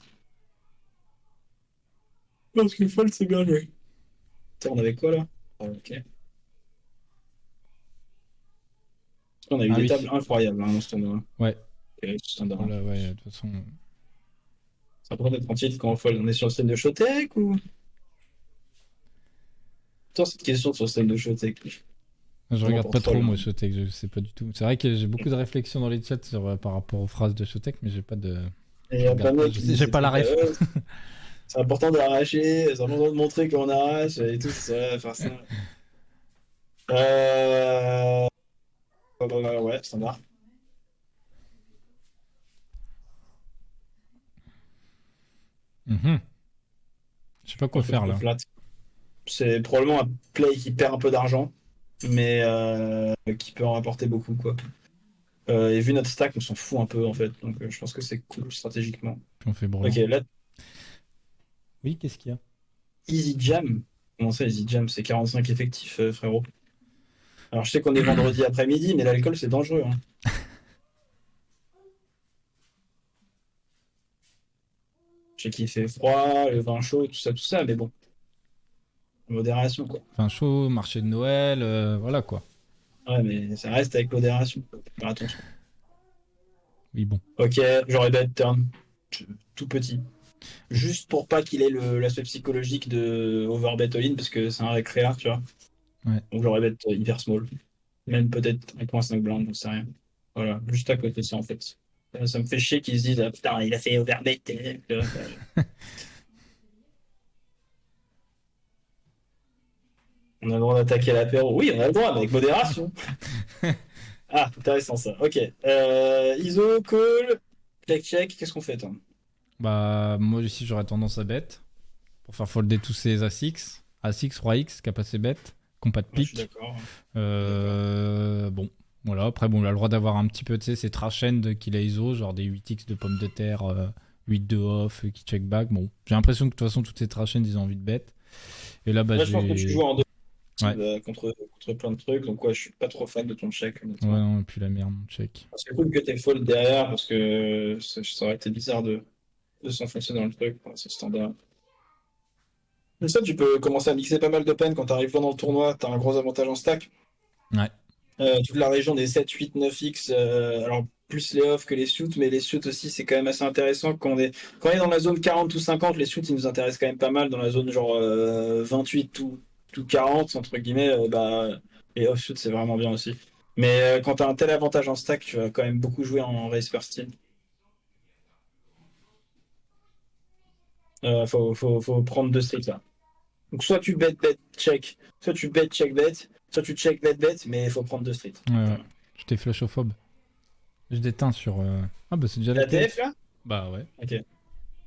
Parce que fold, c'est bien joué. Attends, on avait quoi là? Ok. On a eu des tables incroyables hein, dans ce tournoi. Ouais. Standard. Voilà, ouais, de toute façon. Ça pourrait être tranquille quand on fold. On est sur le stand de Showtech ou. Attends, cette question sur le stand de Showtech. Je regarde pas trop moi Showtech, je sais pas du tout. C'est vrai que j'ai beaucoup de réflexions dans les chats par rapport aux phrases de Showtech, mais j'ai pas de. J'ai pas la ref. C'est important d'arracher, c'est important de montrer qu'on arrache et tout, c'est faire ça. Ouais, standard. Je sais pas quoi faire là. C'est probablement un play qui perd un peu d'argent, mais qui peut en rapporter beaucoup, quoi. Et vu notre stack, on s'en fout un peu en fait, donc je pense que c'est cool stratégiquement. Puis on fait brûler. Ok, là. Oui, qu'est-ce qu'il y a? Easy Jam. Comment ça, Easy Jam? C'est 45 effectifs, frérot. Alors je sais qu'on est vendredi après-midi, mais l'alcool c'est dangereux. Hein. Je sais qu'il fait froid, le vin chaud, tout ça, mais bon. Modération, quoi. Vin chaud, marché de Noël, voilà quoi. Ouais, mais ça reste avec modération. Faut faire attention. Oui, bon. Ok, j'aurais bet turn tout petit. Juste pour pas qu'il ait l'aspect psychologique de overbet all-in, parce que c'est un récréa, tu vois. Ouais. Donc j'aurais bet hyper small. Même peut-être 1.5 blind, j'en sais rien. Voilà, juste à côté de ça en fait. Ça me fait chier qu'ils se disent ah, putain, il a fait overbet. On a le droit d'attaquer l'apéro. Oui, on a le droit, mais avec modération. Ah, intéressant ça. Ok. ISO, call, check. Qu'est-ce qu'on fait, toi? Bah, moi ici, j'aurais tendance à bet pour faire folder tous ces A6. A6, Roi X, qui a passé bet, qui n'ont pas de pique. Je suis d'accord. Bon, voilà. Après, bon, il a le droit d'avoir un petit peu, tu sais, ces trash end qu'il a ISO, genre des 8x de pommes de terre, 8 de off, qui check back. Bon, j'ai l'impression que de toute façon, toutes ces trash end, ils ont envie de bet. Et là, bah, je pense que tu joues en deux. Ouais. Contre plein de trucs, donc ouais, je suis pas trop fan de ton check. Ouais, non, et puis la merde, mon check. C'est cool que t'aies fold derrière parce que ça aurait été bizarre de s'enfoncer dans le truc, c'est standard. Mais ça, tu peux commencer à mixer pas mal de peine quand t'arrives pendant le tournoi, t'as un gros avantage en stack. Ouais. Toute la région des 7, 8, 9x, alors plus les off que les suits, mais les suits aussi, c'est quand même assez intéressant. Quand on est dans la zone 40 ou 50, les suits, ils nous intéressent quand même pas mal. Dans la zone genre 28 ou 40, entre guillemets, les offshoots, c'est vraiment bien aussi. Mais quand tu as un tel avantage en stack, tu vas quand même beaucoup jouer en race first team. Faut prendre 2 streets là. Donc soit tu bet, check, soit tu bet, check, bet, soit tu check, bet, mais il faut prendre 2 streets. Ouais. J'étais flashophobe. Je déteins sur... Ah bah c'est déjà la TF là? Bah ouais. Ok.